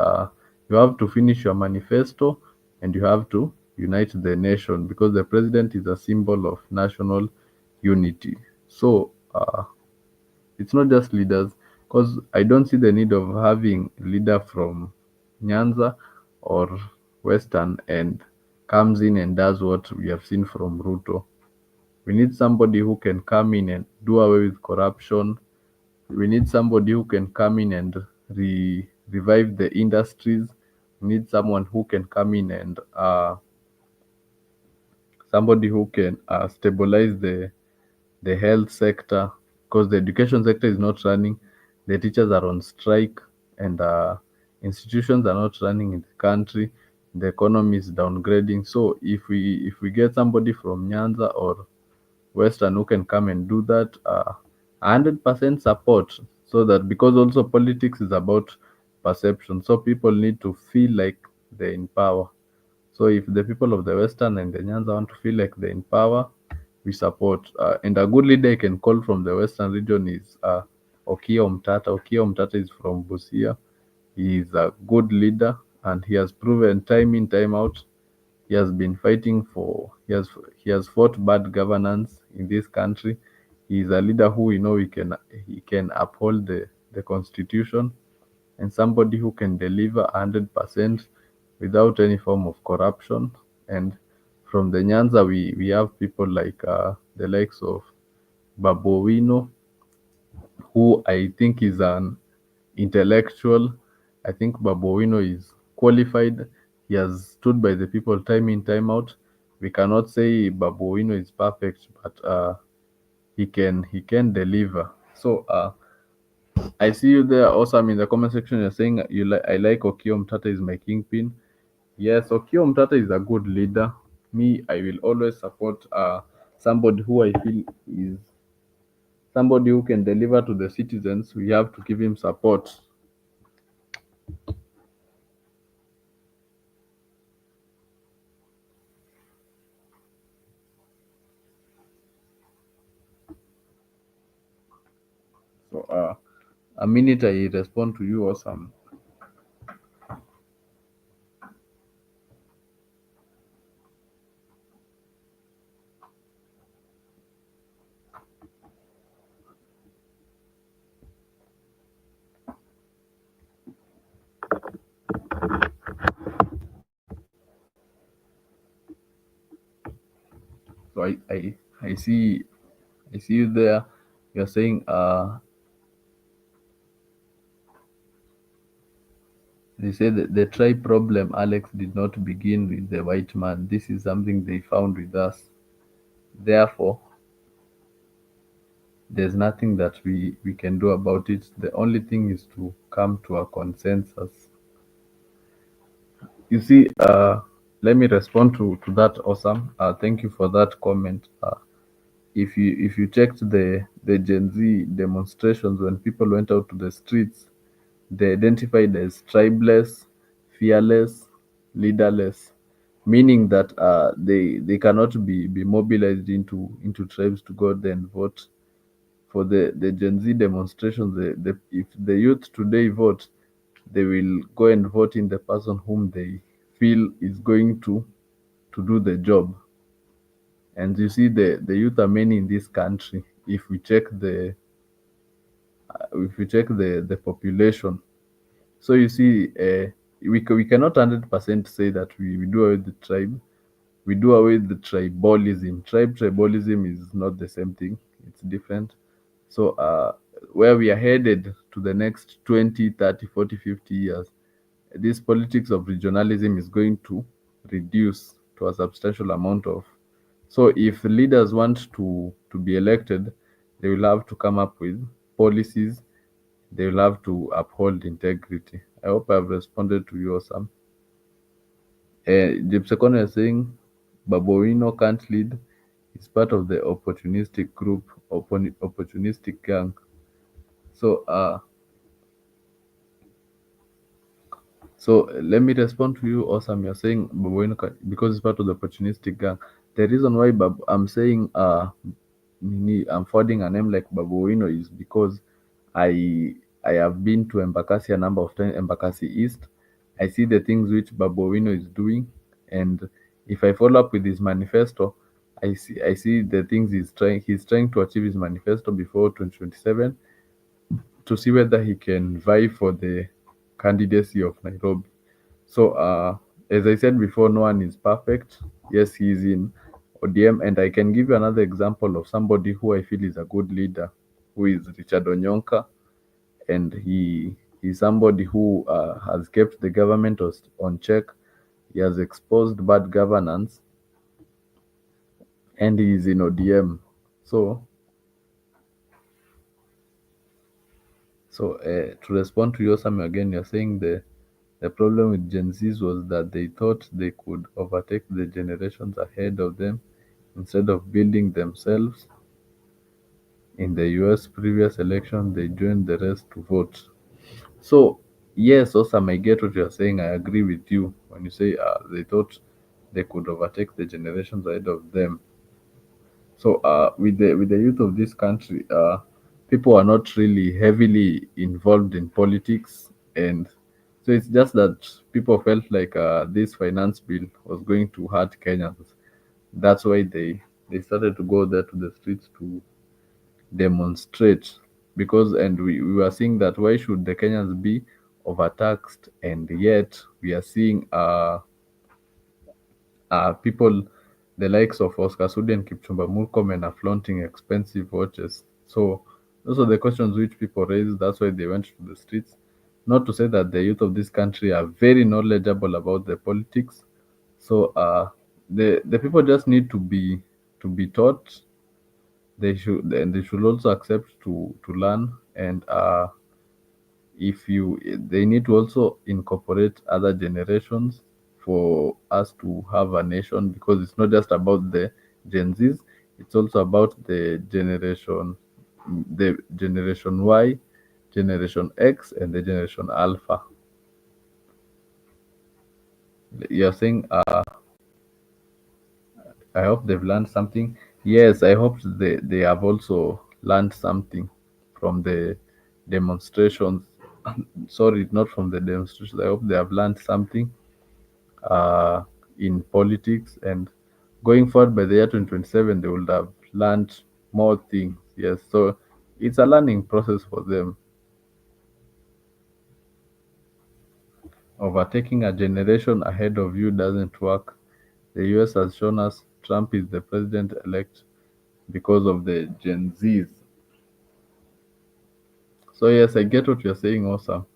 you have to finish your manifesto and you have to unite the nation because the president is a symbol of national unity. So it's not just leaders because I don't see the need of having a leader from Nyanza or Western and comes in and does what we have seen from Ruto. We need somebody who can come in and do away with corruption. We need somebody who can come in and revive the industries. We need someone who can come in and somebody who can stabilize the health sector because the education sector is not running. The teachers are on strike, and institutions are not running in the country. The economy is downgrading. So if we get somebody from Nyanza or Western who can come and do that, 100% support. So that because also politics is about perception. So people need to feel like they're in power. So if the people of the Western and the Nyanza want to feel like they're in power, we support. And a good leader I can call from the Western region is Okiya Omtata. Okiya Omtata is from Busia. He is a good leader, and he has proven time in time out. He has been fighting for. He has fought bad governance in this country. He is a leader who we know he can uphold the constitution, and somebody who can deliver 100% without any form of corruption. And from the Nyanza, we have people like the likes of Babowino, who I think is an intellectual. I think Babowino is qualified. He has stood by the people time in, time out. We cannot say Babowino is perfect, but he can deliver. So I see you there. Also, I'm in the comment section. You're saying I like Okio Mtata is my kingpin. Yes, Okio Mtata is a good leader. Me, I will always support somebody who I feel is somebody who can deliver to the citizens. We have to give him support. So a minute I respond to you. Awesome. So I see you there. You're saying they say that the tribe problem, Alex, did not begin with the white man. This is something they found with us. Therefore, there's nothing that we can do about it. The only thing is to come to a consensus. You see, let me respond to that. Awesome. Thank you for that comment. If you checked the Gen Z demonstrations when people went out to the streets, they identified as tribeless, fearless, leaderless, meaning that they cannot be mobilized into tribes to go there and vote. For the Gen Z demonstrations, if the youth today vote, they will go and vote in the person whom they feel is going to do the job. And you see, the youth are many in this country. If we check the population, so you see, we cannot 100% say that we do away with the tribe. We do away with the tribalism. Tribalism is not the same thing. It's different. So where we are headed to the next 20, 30, 40, 50 years, this politics of regionalism is going to reduce to a substantial amount of. So if leaders want to be elected, they will have to come up with policies. They will have to uphold integrity. I hope I've responded to you, Sam. James Sekono is saying Baboino can't lead. He's part of the opportunistic group, opportunistic gang. So let me respond to you, Osam. You're saying Babuino because it's part of the opportunistic gang. The reason why I'm saying I'm forwarding a name like Babuino is because I I have been to Embakasi a number of times, Embakasi East. I see the things which Babuino is doing, and if I follow up with his manifesto, I see the things he's trying to achieve his manifesto before 2027 to see whether he can vie for the candidacy of Nairobi. So, as I said before, no one is perfect. Yes, he is in ODM, and I can give you another example of somebody who I feel is a good leader, who is Richard Onyonka, and he's somebody who has kept the government on check. He has exposed bad governance, and he is in ODM. So, to respond to your Sam again, you're saying the problem with Gen Zs was that they thought they could overtake the generations ahead of them instead of building themselves. In the US previous election, they joined the rest to vote. So, yes, also I get what you're saying. I agree with you when you say they thought they could overtake the generations ahead of them. So with the youth of this country, people are not really heavily involved in politics, and so it's just that people felt like this finance bill was going to hurt Kenyans. That's why they started to go there to the streets to demonstrate, because and we were seeing that why should the Kenyans be overtaxed, and yet we are seeing people the likes of Oscar Sudi and Kipchumba Murkomen are flaunting expensive watches. So those are the questions which people raised. That's why they went to the streets. Not to say that the youth of this country are very knowledgeable about the politics. So the people just need to be taught. They should also accept to learn, and if you they need to also incorporate other generations for us to have a nation, because it's not just about the Gen Z's, it's also about the generation Y, generation X, and the generation Alpha. You're saying I hope they've learned something. Yes, I hope they have also learned something from the demonstrations. Sorry, not from the demonstrations. I hope they have learned something uh, in politics, and going forward by the year 2027 they would have learned more things. Yes, so it's a learning process for them. Overtaking a generation ahead of you doesn't work. The US has shown us Trump is the president elect because of the Gen Z's. So yes, I get what you're saying also,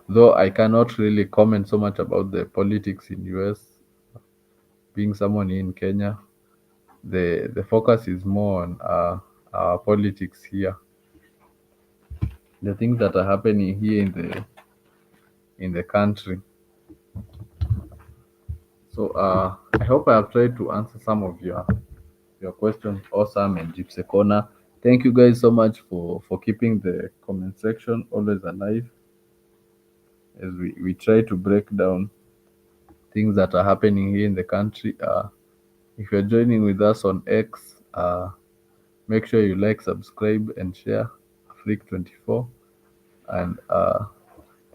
though I cannot really comment so much about the politics in US. Being someone in Kenya, the focus is more on our politics here, the things that are happening here in the country. So I hope I have tried to answer some of your questions, Awesome and Gypsy Corner. Thank you guys so much for keeping the comment section always alive as we try to break down things that are happening here in the country. If you're joining with us on X, make sure you like, subscribe, and share Freak24. And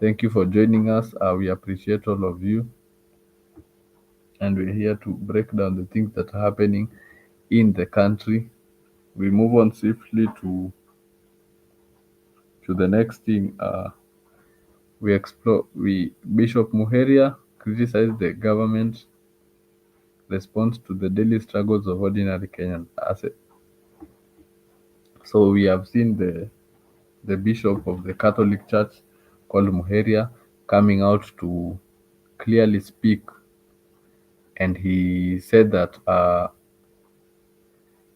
thank you for joining us. We appreciate all of you, and we're here to break down the things that are happening in the country. We move on swiftly to the next thing. We explore. We Bishop Muheria criticized the government response to the daily struggles of ordinary Kenyans. So we have seen the bishop of the Catholic Church called Muheria coming out to clearly speak, and he said that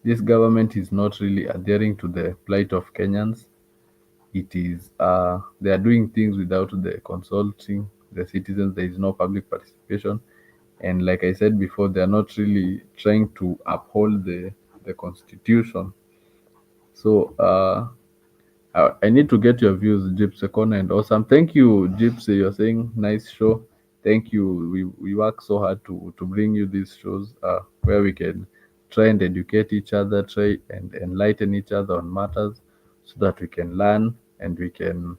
this government is not really adhering to the plight of Kenyans. It is they are doing things without the consulting the citizens. There is no public participation, and like I said before, they are not really trying to uphold the constitution. So I need to get your views, Gypsy Corner and Awesome. Thank you, Gypsy. You're saying nice show. Thank you. We work so hard to bring you these shows where we can try and educate each other, try and enlighten each other on matters, so that we can learn and we can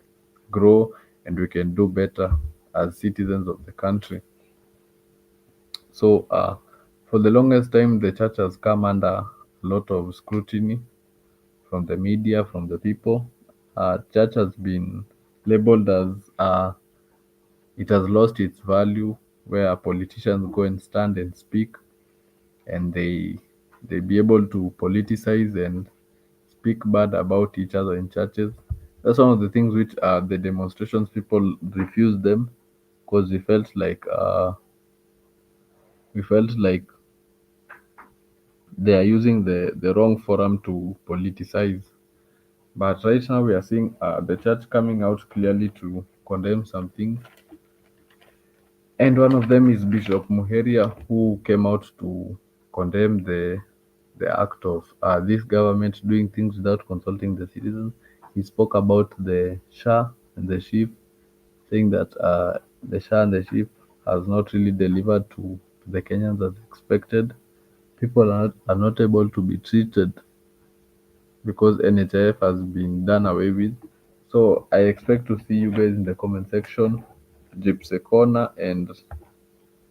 grow and we can do better as citizens of the country. So for the longest time, the church has come under a lot of scrutiny from the media, from the people. Church has been labeled as it has lost its value, where politicians go and stand and speak, and they be able to politicize and speak bad about each other in churches. That's one of the things which the demonstrations people refused them, because we felt like they are using the wrong forum to politicize. But right now we are seeing the church coming out clearly to condemn something, and one of them is Bishop Muheria, who came out to condemn the act of this government doing things without consulting the citizens. He spoke about the Shah and the sheep, saying that the Shah and the sheep has not really delivered to the Kenyans as expected. People are not able to be treated because NHIF has been done away with. So I expect to see you guys in the comment section, Gypsy Corner and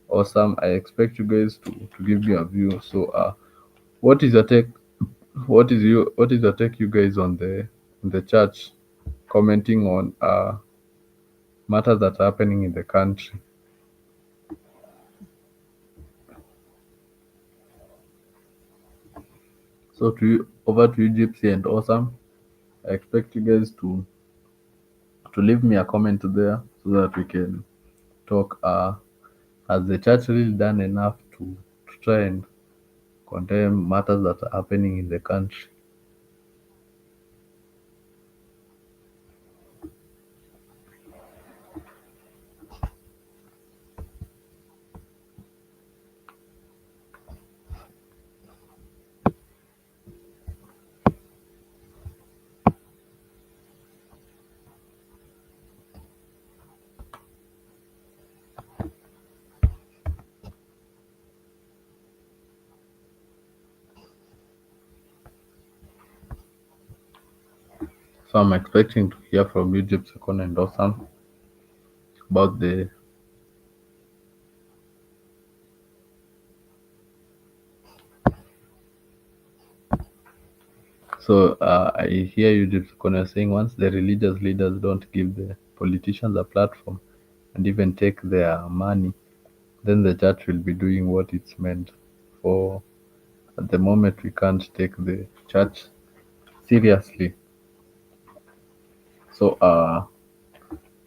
Awesome. I expect you guys to give me a view. So what is your take? What is your take, you guys, on the church commenting on matters that are happening in the country? So to you, over to you, Gypsy and Awesome. I expect you guys to leave me a comment there so that we can talk. Has the church really done enough to try and condemn matters that are happening in the country? So I'm expecting to hear from you, Gypsy Corner and Awesome, about the. So I hear you, Gypsy Corner, saying once the religious leaders don't give the politicians a platform and even take their money, then the church will be doing what it's meant for. At the moment, we can't take the church seriously. So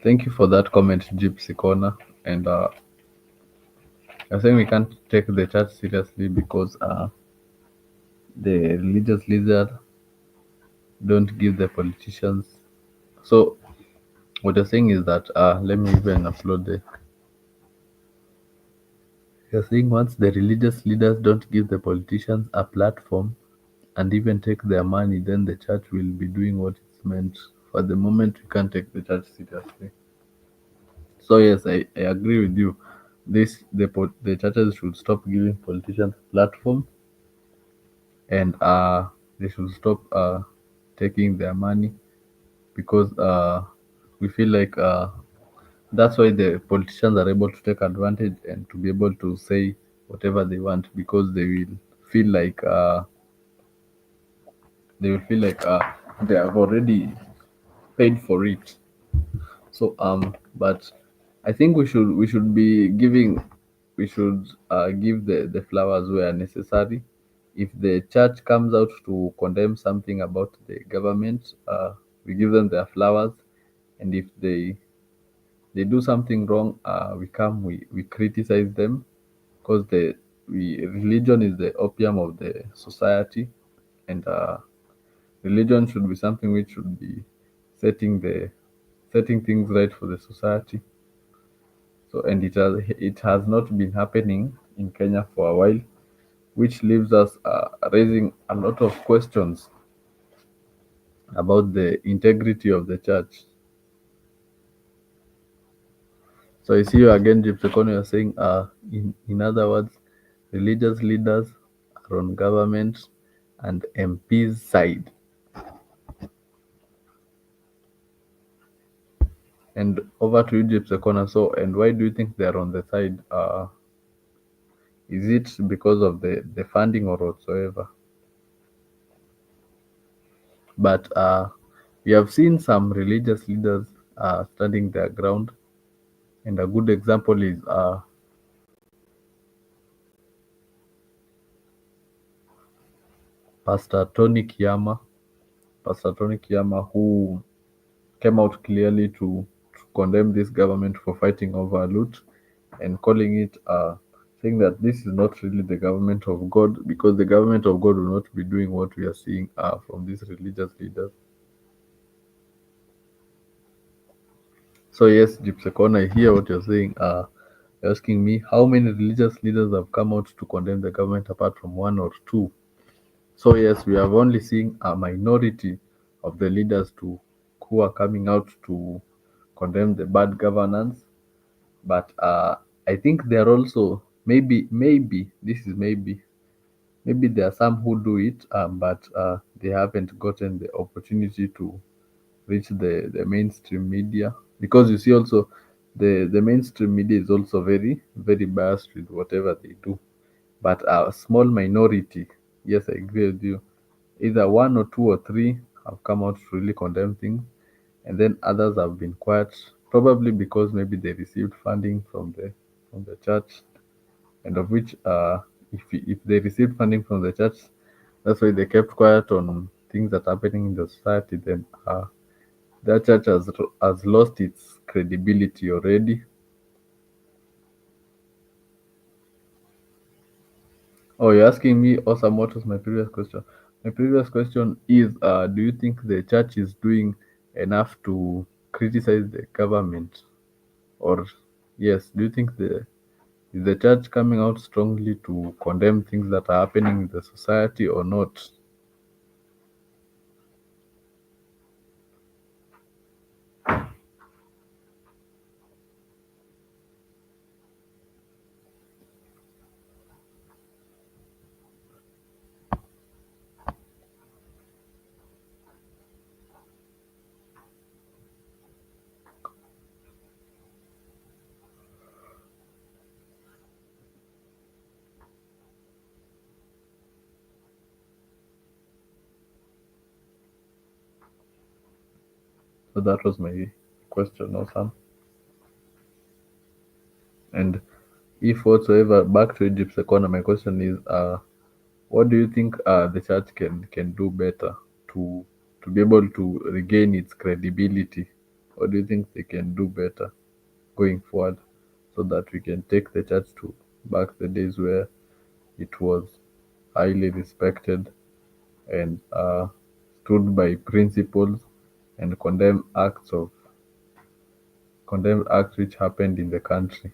thank you for that comment, Gypsy Corner. And I'm saying we can't take the church seriously because the religious leaders don't give the politicians. So what you're saying is that let me even upload the. You're saying once the religious leaders don't give the politicians a platform and even take their money, then the church will be doing what it's meant. For the moment, we can't take the church seriously. So yes, I agree with you. The churches should stop giving politicians platform, and they should stop taking their money because we feel like that's why the politicians are able to take advantage and to be able to say whatever they want because feel like uh, they will feel like they have already paid for it. So but I think we should be giving we should give the flowers where necessary. If the church comes out to condemn something about the government, we give them their flowers, and if they do something wrong, we criticize them because religion is the opium of the society, and religion should be something which should be setting the setting things right for the society. So and it has not been happening in Kenya for a while, which leaves us raising a lot of questions about the integrity of the church. So I see you again, Gypsy. You're saying, in other words, religious leaders are on government and MP's side. And over to you, Gypsy. So, and why do you think they're on the side? Is it because of the funding or whatsoever? But we have seen some religious leaders standing their ground, and a good example is Pastor Tony Kiama. Pastor Tony Kiama, who came out clearly to condemn this government for fighting over loot and calling it, saying that this is not really the government of God because the government of God will not be doing what we are seeing from these religious leaders. So yes, Gypsy, I hear what you're saying. You're asking me how many religious leaders have come out to condemn the government apart from one or two. So yes, we have only seen a minority of the leaders to who are coming out to condemn the bad governance, but I think there are also maybe this is maybe there are some who do it, but they haven't gotten the opportunity to reach the mainstream media, because you see also the mainstream media is also very biased with whatever they do. But a small minority, yes, I agree with you, either one or two or three have come out to really condemn things, and then others have been quiet, probably because maybe they received funding from the church, and of which if they received funding from the church, that's why they kept quiet on things that are happening in the society. Then that church has lost its credibility already. Oh, you're asking me, Osam, what was my previous question? My previous question is, do you think the church is doing enough to criticize the government? Or, yes, do you think is the church coming out strongly to condemn things that are happening in the society or not? So that was my question, Osam. And if whatsoever, back to Egypt's economy, my question is, what do you think the church can do better to be able to regain its credibility? What do you think they can do better going forward, so that we can take the church to back the days where it was highly respected and stood by principles and condemned acts which happened in the country?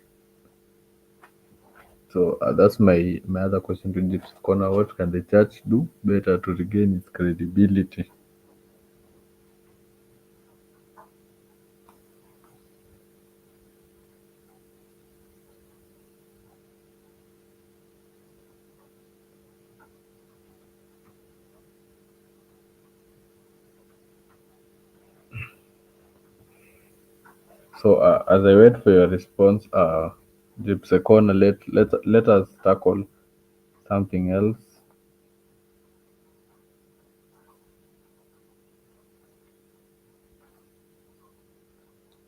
So that's my other question to Gypsy Corner. What can the church do better to regain its credibility? So as I wait for your response, Gypsy Corner, let us tackle something else.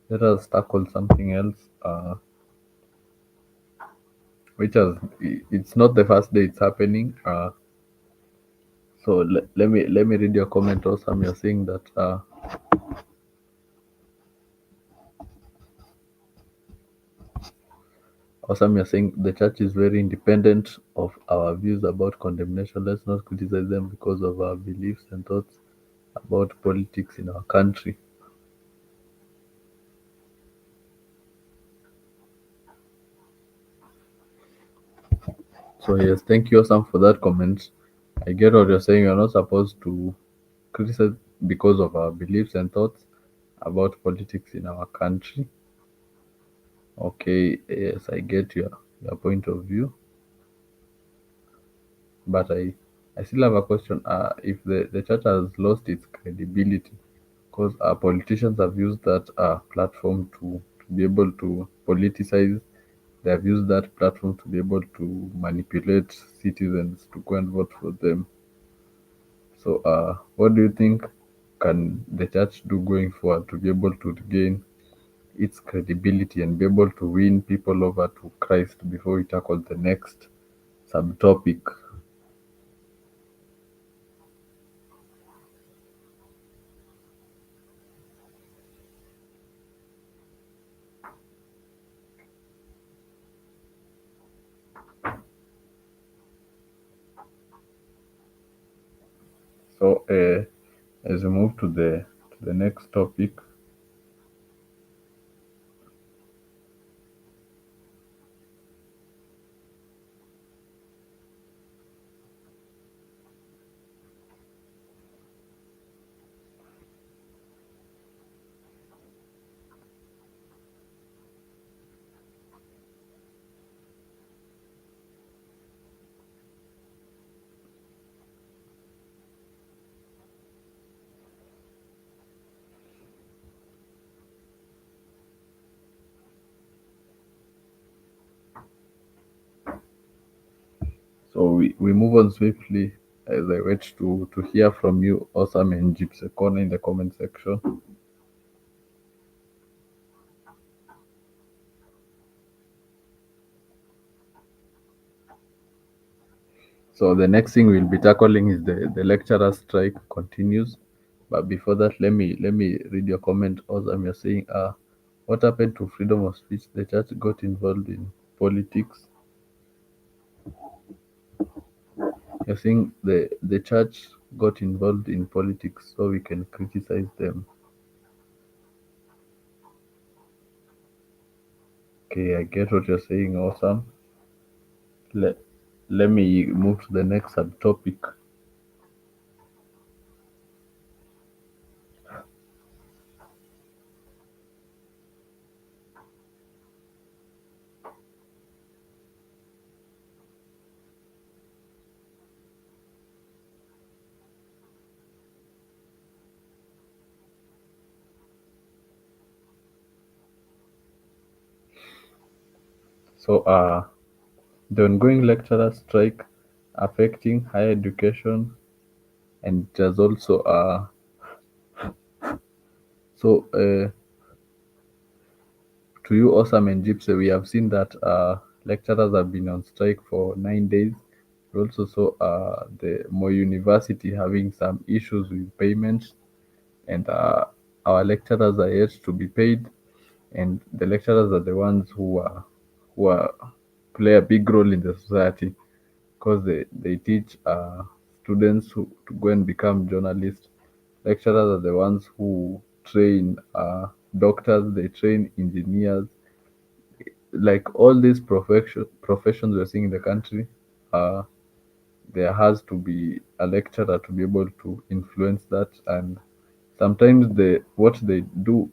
Let us tackle something else, which has it's not the first day it's happening. So let me read your comment. Or some you're saying that Awesome, you're saying the church is very independent of our views about condemnation. Let's not criticize them because of our beliefs and thoughts about politics in our country. So yes, thank you, Awesome, for that comment. I get what you're saying. You're not supposed to criticize because of our beliefs and thoughts about politics in our country. Okay, yes, I get your point of view, but I still have a question. If the church has lost its credibility, because our politicians have used that platform to be able to politicize. They have used that platform to be able to manipulate citizens to go and vote for them. So, what do you think can the church do going forward to be able to regain its credibility and be able to win people over to Christ before we tackle the next subtopic? So, as we move to the next topic, So we move on swiftly as I wait to hear from you, Osam and Gypsy in the comment section. So the next thing we'll be tackling is the lecturer strike continues. But before that, let me read your comment. Osam, you're saying, what happened to freedom of speech? The church got involved in politics. You're saying the church got involved in politics so we can criticize them. Okay, I get what you're saying, Awesome. Let, let me move to the next subtopic. So, the ongoing lecturer strike affecting higher education, and it has also so to you, Awesome and Gypsy, we have seen that lecturers have been on strike for 9 days. We also saw the Mo University having some issues with payments, and our lecturers are yet to be paid. And the lecturers are the ones who are play a big role in the society because they teach students to go and become journalists. Lecturers are the ones who train doctors, they train engineers, like all these professions we're seeing in the country. Uh, there has to be a lecturer to be able to influence that, and sometimes what they do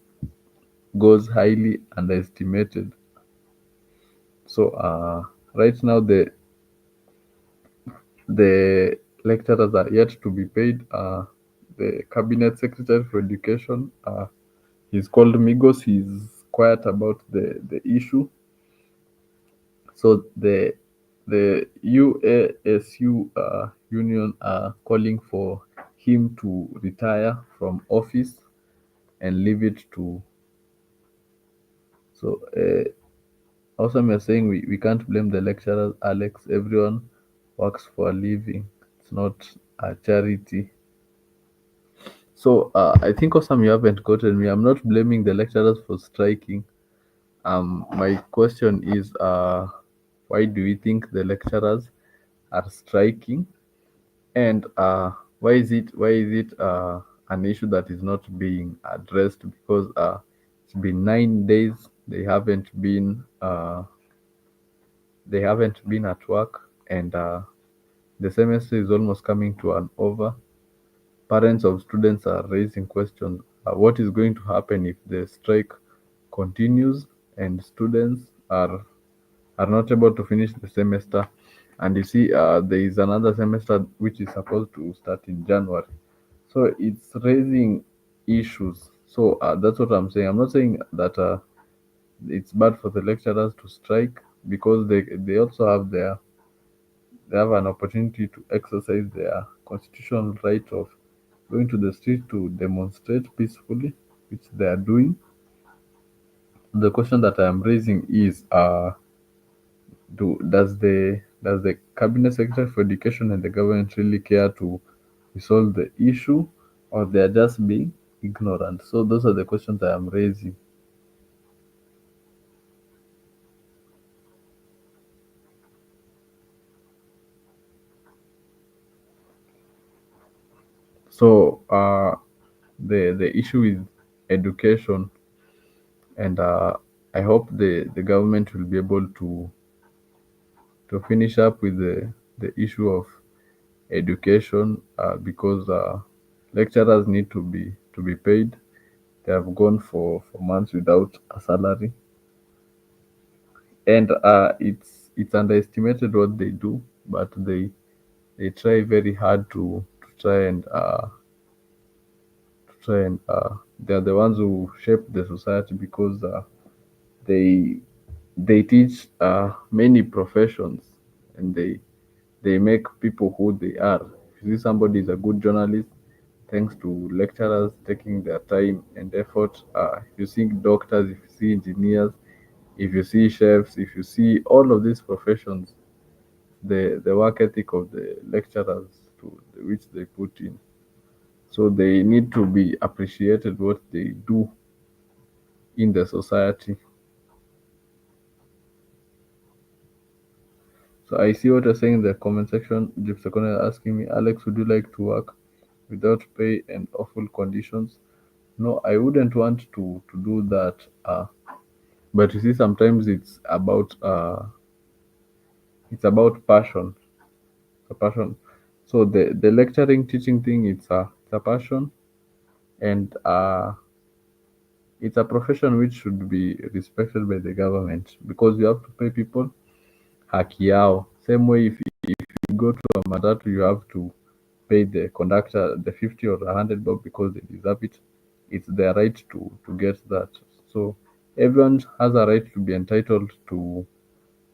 goes highly underestimated. So right now the lecturers are yet to be paid. The cabinet secretary for education, he's called Migos. He's quiet about the issue. So the UASU union are calling for him to retire from office and leave it to. So also, you're saying we can't blame the lecturers, Alex. Everyone works for a living. It's not a charity. So I think Osam, you haven't gotten me. I'm not blaming the lecturers for striking. My question is, why do you think the lecturers are striking? And why is it an issue that is not being addressed? Because it's been 9 days. They haven't been at work, and the semester is almost coming to an over. Parents of students are raising questions. What is going to happen if the strike continues and students are not able to finish the semester? And you see, there is another semester which is supposed to start in January. So it's raising issues. So that's what I'm saying. I'm not saying that it's bad for the lecturers to strike because they also have an opportunity to exercise their constitutional right of going to the street to demonstrate peacefully, which they are doing. The question that I am raising is, does the cabinet secretary for education and the government really care to resolve the issue, or they are just being ignorant? So those are the questions I am raising. So the issue is education, and I hope the government will be able to finish up with the issue of education, because lecturers need to be paid. They have gone for months without a salary, and it's underestimated what they do, but they try very hard to try and they're the ones who shape the society because they they teach many professions, and they make people who they are. If you see somebody is a good journalist, thanks to lecturers taking their time and effort. If you see doctors, if you see engineers, if you see chefs, if you see all of these professions, the work ethic of the lecturers to which they put in. So they need to be appreciated what they do in the society. So I see what you're saying in the comment section. Gypsy Corner asking me, Alex, would you like to work without pay and awful conditions? No, I wouldn't want to do that. But you see, sometimes it's about passion. A passion. So the lecturing teaching thing, it's a passion, and it's a profession which should be respected by the government because you have to pay people haki yao. Same way, if you go to a matatu, you have to pay the conductor the 50 or 100 bob because they deserve it. It's their right to get that. So everyone has a right to be entitled to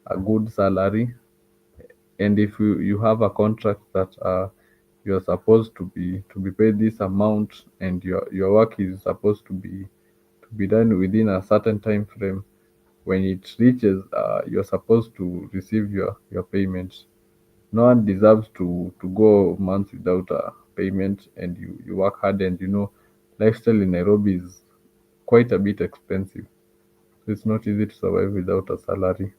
a good salary. And if you have a contract that you're supposed to be paid this amount, and your work is supposed to be done within a certain time frame, when it reaches, you're supposed to receive your payment. No one deserves to go months without a payment, and you work hard, and lifestyle in Nairobi is quite a bit expensive. So it's not easy to survive without a salary.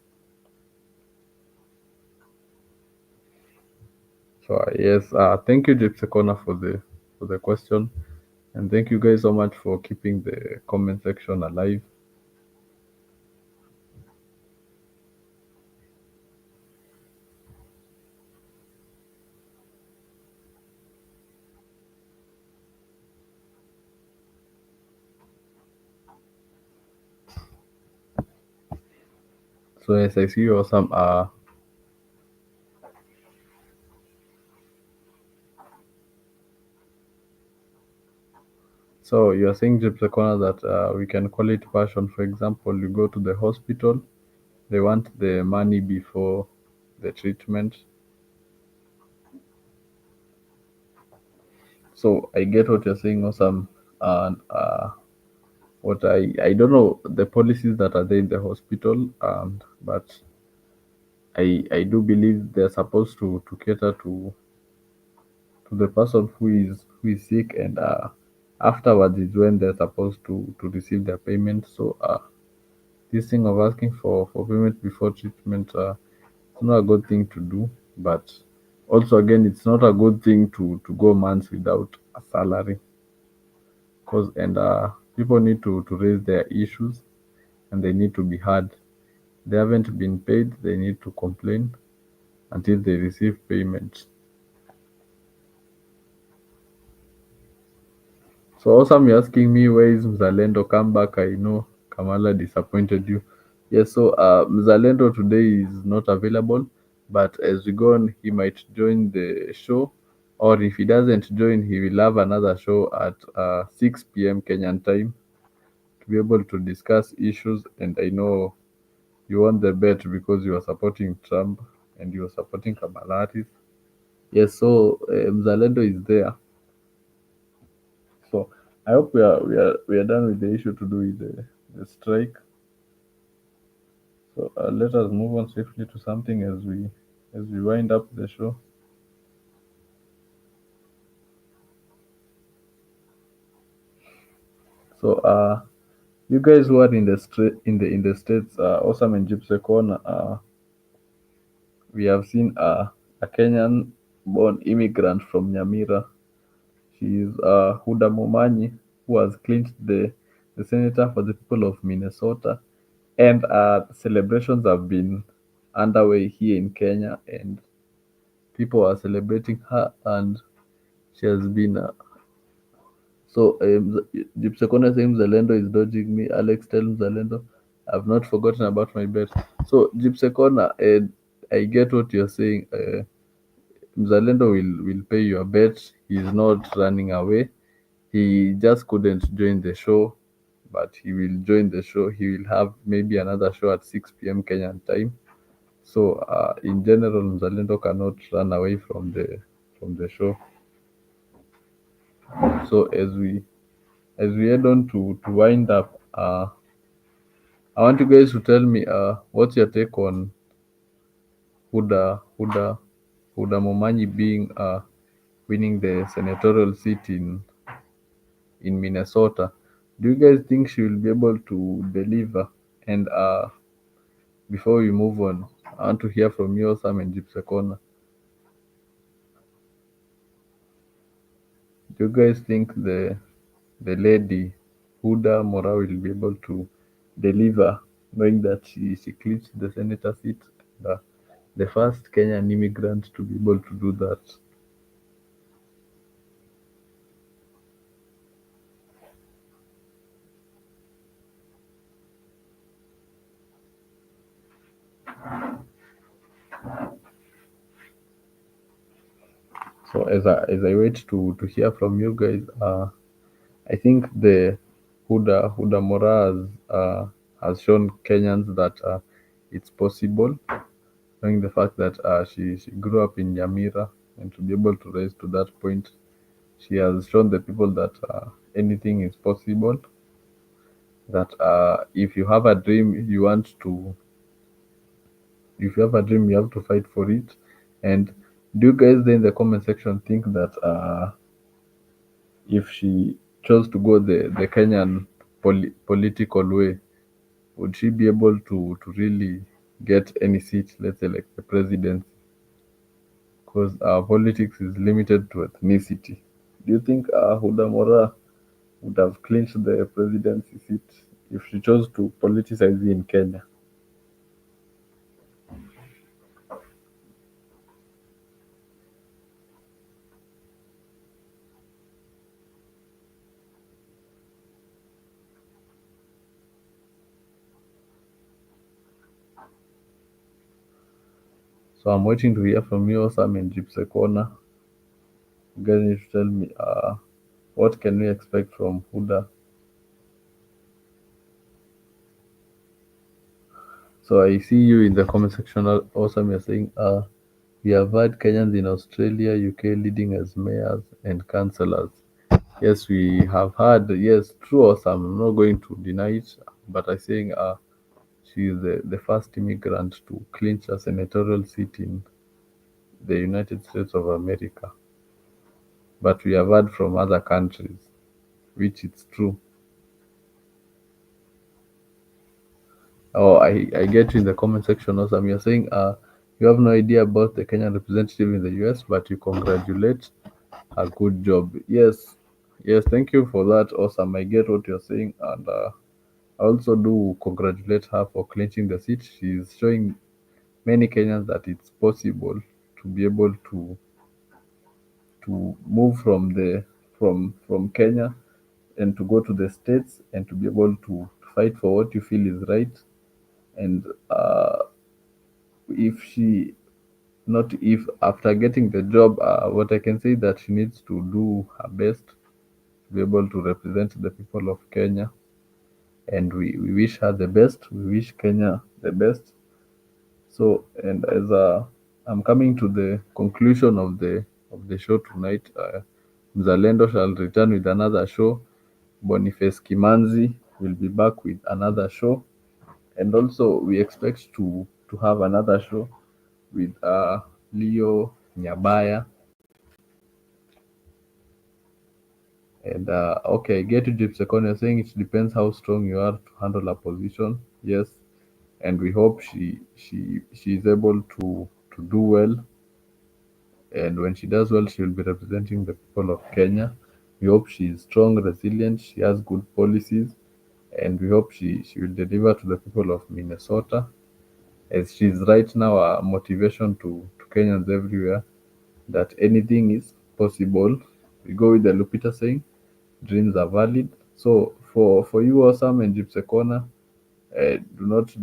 So yes, thank you, Gypsy Corner, for the question, and thank you guys so much for keeping the comment section alive. So yes, I see you awesome. So you're saying, Gypsy Corner, that we can call it passion. For example, you go to the hospital, they want the money before the treatment. So I get what you're saying, awesome. And what I don't know the policies that are there in the hospital, but I do believe they're supposed to cater to the person who is sick, and afterwards is when they're supposed to receive their payment. So this thing of asking for payment before treatment, it's not a good thing to do, but also again, it's not a good thing to go months without a salary. Cause and people need to raise their issues, and they need to be heard. They haven't been paid, they need to complain until they receive payment. So awesome, you're asking me, where is Mzalendo? Come back. I know Kamala disappointed you. Yes, so Mzalendo today is not available, but as we go on, he might join the show, or if he doesn't join, he will have another show at 6 p.m. Kenyan time to be able to discuss issues. And I know you won the bet because you are supporting Trump and you are supporting Kamala Harris. Yes, so Mzalendo is there. So I hope we are done with the issue to do with the strike. So let us move on swiftly to something as we wind up the show. So you guys who are in the street in the states, awesome and Gypsy Corner, we have seen a Kenyan born immigrant from Nyamira. She is Huda Momanyi, who has clinched the senator for the people of Minnesota. And celebrations have been underway here in Kenya, and people are celebrating her, and she has been. So, Gypsy saying Zalendo is dodging me. Alex, tell Zalendo, I've not forgotten about my bet. So, Gypsy I get what you're saying. Zalendo will pay your bet. He's not running away. He just couldn't join the show, but he will join the show. He will have maybe another show at 6 p.m. Kenyan time. So in general, Mzalendo cannot run away from the show. So as we head on to wind up, I want you guys to tell me what's your take on Huda Momanyi being winning the senatorial seat in Minnesota. Do you guys think she will be able to deliver? And before we move on, I want to hear from you, Sam and Gypsy. Do you guys think the lady Huda Mora will be able to deliver, knowing that she clinched the senator seat, the, the first Kenyan immigrant to be able to do that? So as I wait to hear from you guys, I think the Huda Mora has shown Kenyans that it's possible, knowing the fact that she grew up in Nyamira, and to be able to rise to that point, she has shown the people that anything is possible. That if you have a dream, if you have a dream, you have to fight for it. And do you guys there in the comment section think that if she chose to go the Kenyan political way, would she be able to really get any seat, let's say like the presidency? Because politics is limited to ethnicity. Do you think Huda Mora would have clinched the presidency seat if she chose to politicize in Kenya? So I'm waiting to hear from you, Sam and Gypsy Corner. You guys need to tell me what can we expect from Huda. So I see you in the comment section. Also, you're saying we have had Kenyans in Australia, UK leading as mayors and councillors. Yes, we have had. Yes, true. Awesome. I'm not going to deny it, but I saying she is the first immigrant to clinch a senatorial seat in the United States of America. But we have heard from other countries, which it's true. Oh, I get you in the comment section also. You're saying you have no idea about the Kenyan representative in the US, but you congratulate a good job. Yes, yes, thank you for that. Awesome. I get what you're saying, and I also do congratulate her for clinching the seat. She's showing many Kenyans that it's possible to be able to move from Kenya and to go to the states and to be able to fight for what you feel is right. And if she not if after getting the job, what I can say that she needs to do her best to be able to represent the people of Kenya, and we wish her the best. We wish Kenya the best. So, and as I'm coming to the conclusion of the show tonight, Mzalendo shall return with another show. Boniface Kimanzi will be back with another show, and also we expect to have another show with Leo Nyabaya. And okay, get to Gypsy Corner saying it depends how strong you are to handle a position. Yes, and we hope she is able to do well. And when she does well, she will be representing the people of Kenya. We hope she is strong, resilient, she has good policies, and we hope she will deliver to the people of Minnesota. As she is right now a motivation to Kenyans everywhere that anything is possible. We go with the Lupita saying, dreams are valid. So for you, Osam and Gypsy Corner, do not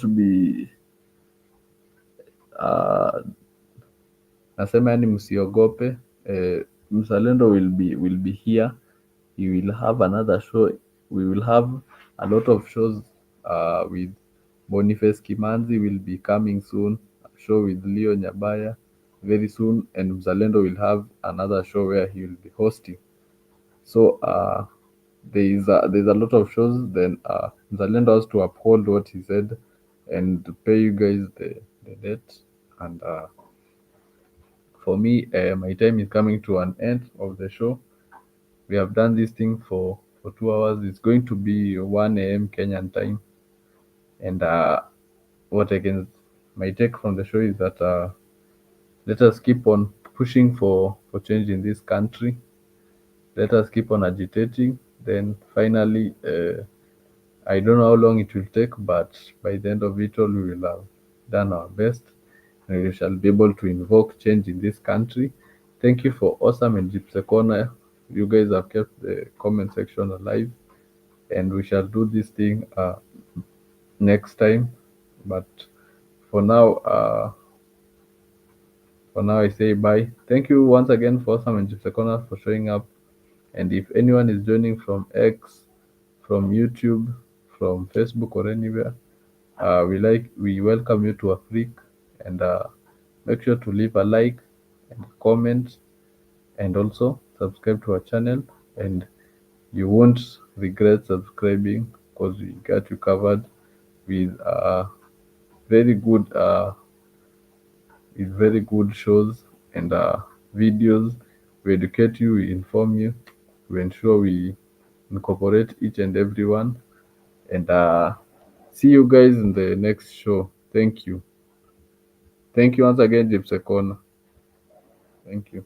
be uh, nasema yani msiogope. Mzalendo will be here. He will have another show. We will have a lot of shows with Boniface Kimanzi will be coming soon, a show with Leo Nyabaya very soon, and Mzalendo will have another show where he will be hosting. So there's a lot of shows. Then Mzalendo has to uphold what he said and pay you guys the debt. And for me, my time is coming to an end of the show. We have done this thing for 2 hours. It's going to be 1 a.m. Kenyan time. And what I can my take from the show is that let us keep on pushing for change in this country. Let us keep on agitating. Then finally, I don't know how long it will take, but by the end of it all, we will have done our best and we shall be able to invoke change in this country. Thank you for Awesome and Gypsy Corner. You guys have kept the comment section alive, and we shall do this thing next time. But for now, I say bye. Thank you once again for Awesome and Gypsy Corner for showing up. And if anyone is joining from X, from YouTube, from Facebook, or anywhere, we welcome you to Afrik, and make sure to leave a like and comment, and also subscribe to our channel. And you won't regret subscribing because we got you covered with very good very good shows and videos. We educate you, we inform you, we ensure we incorporate each and every one. And see you guys in the next show. Thank you. Thank you once again, Gypsy Corner. Thank you.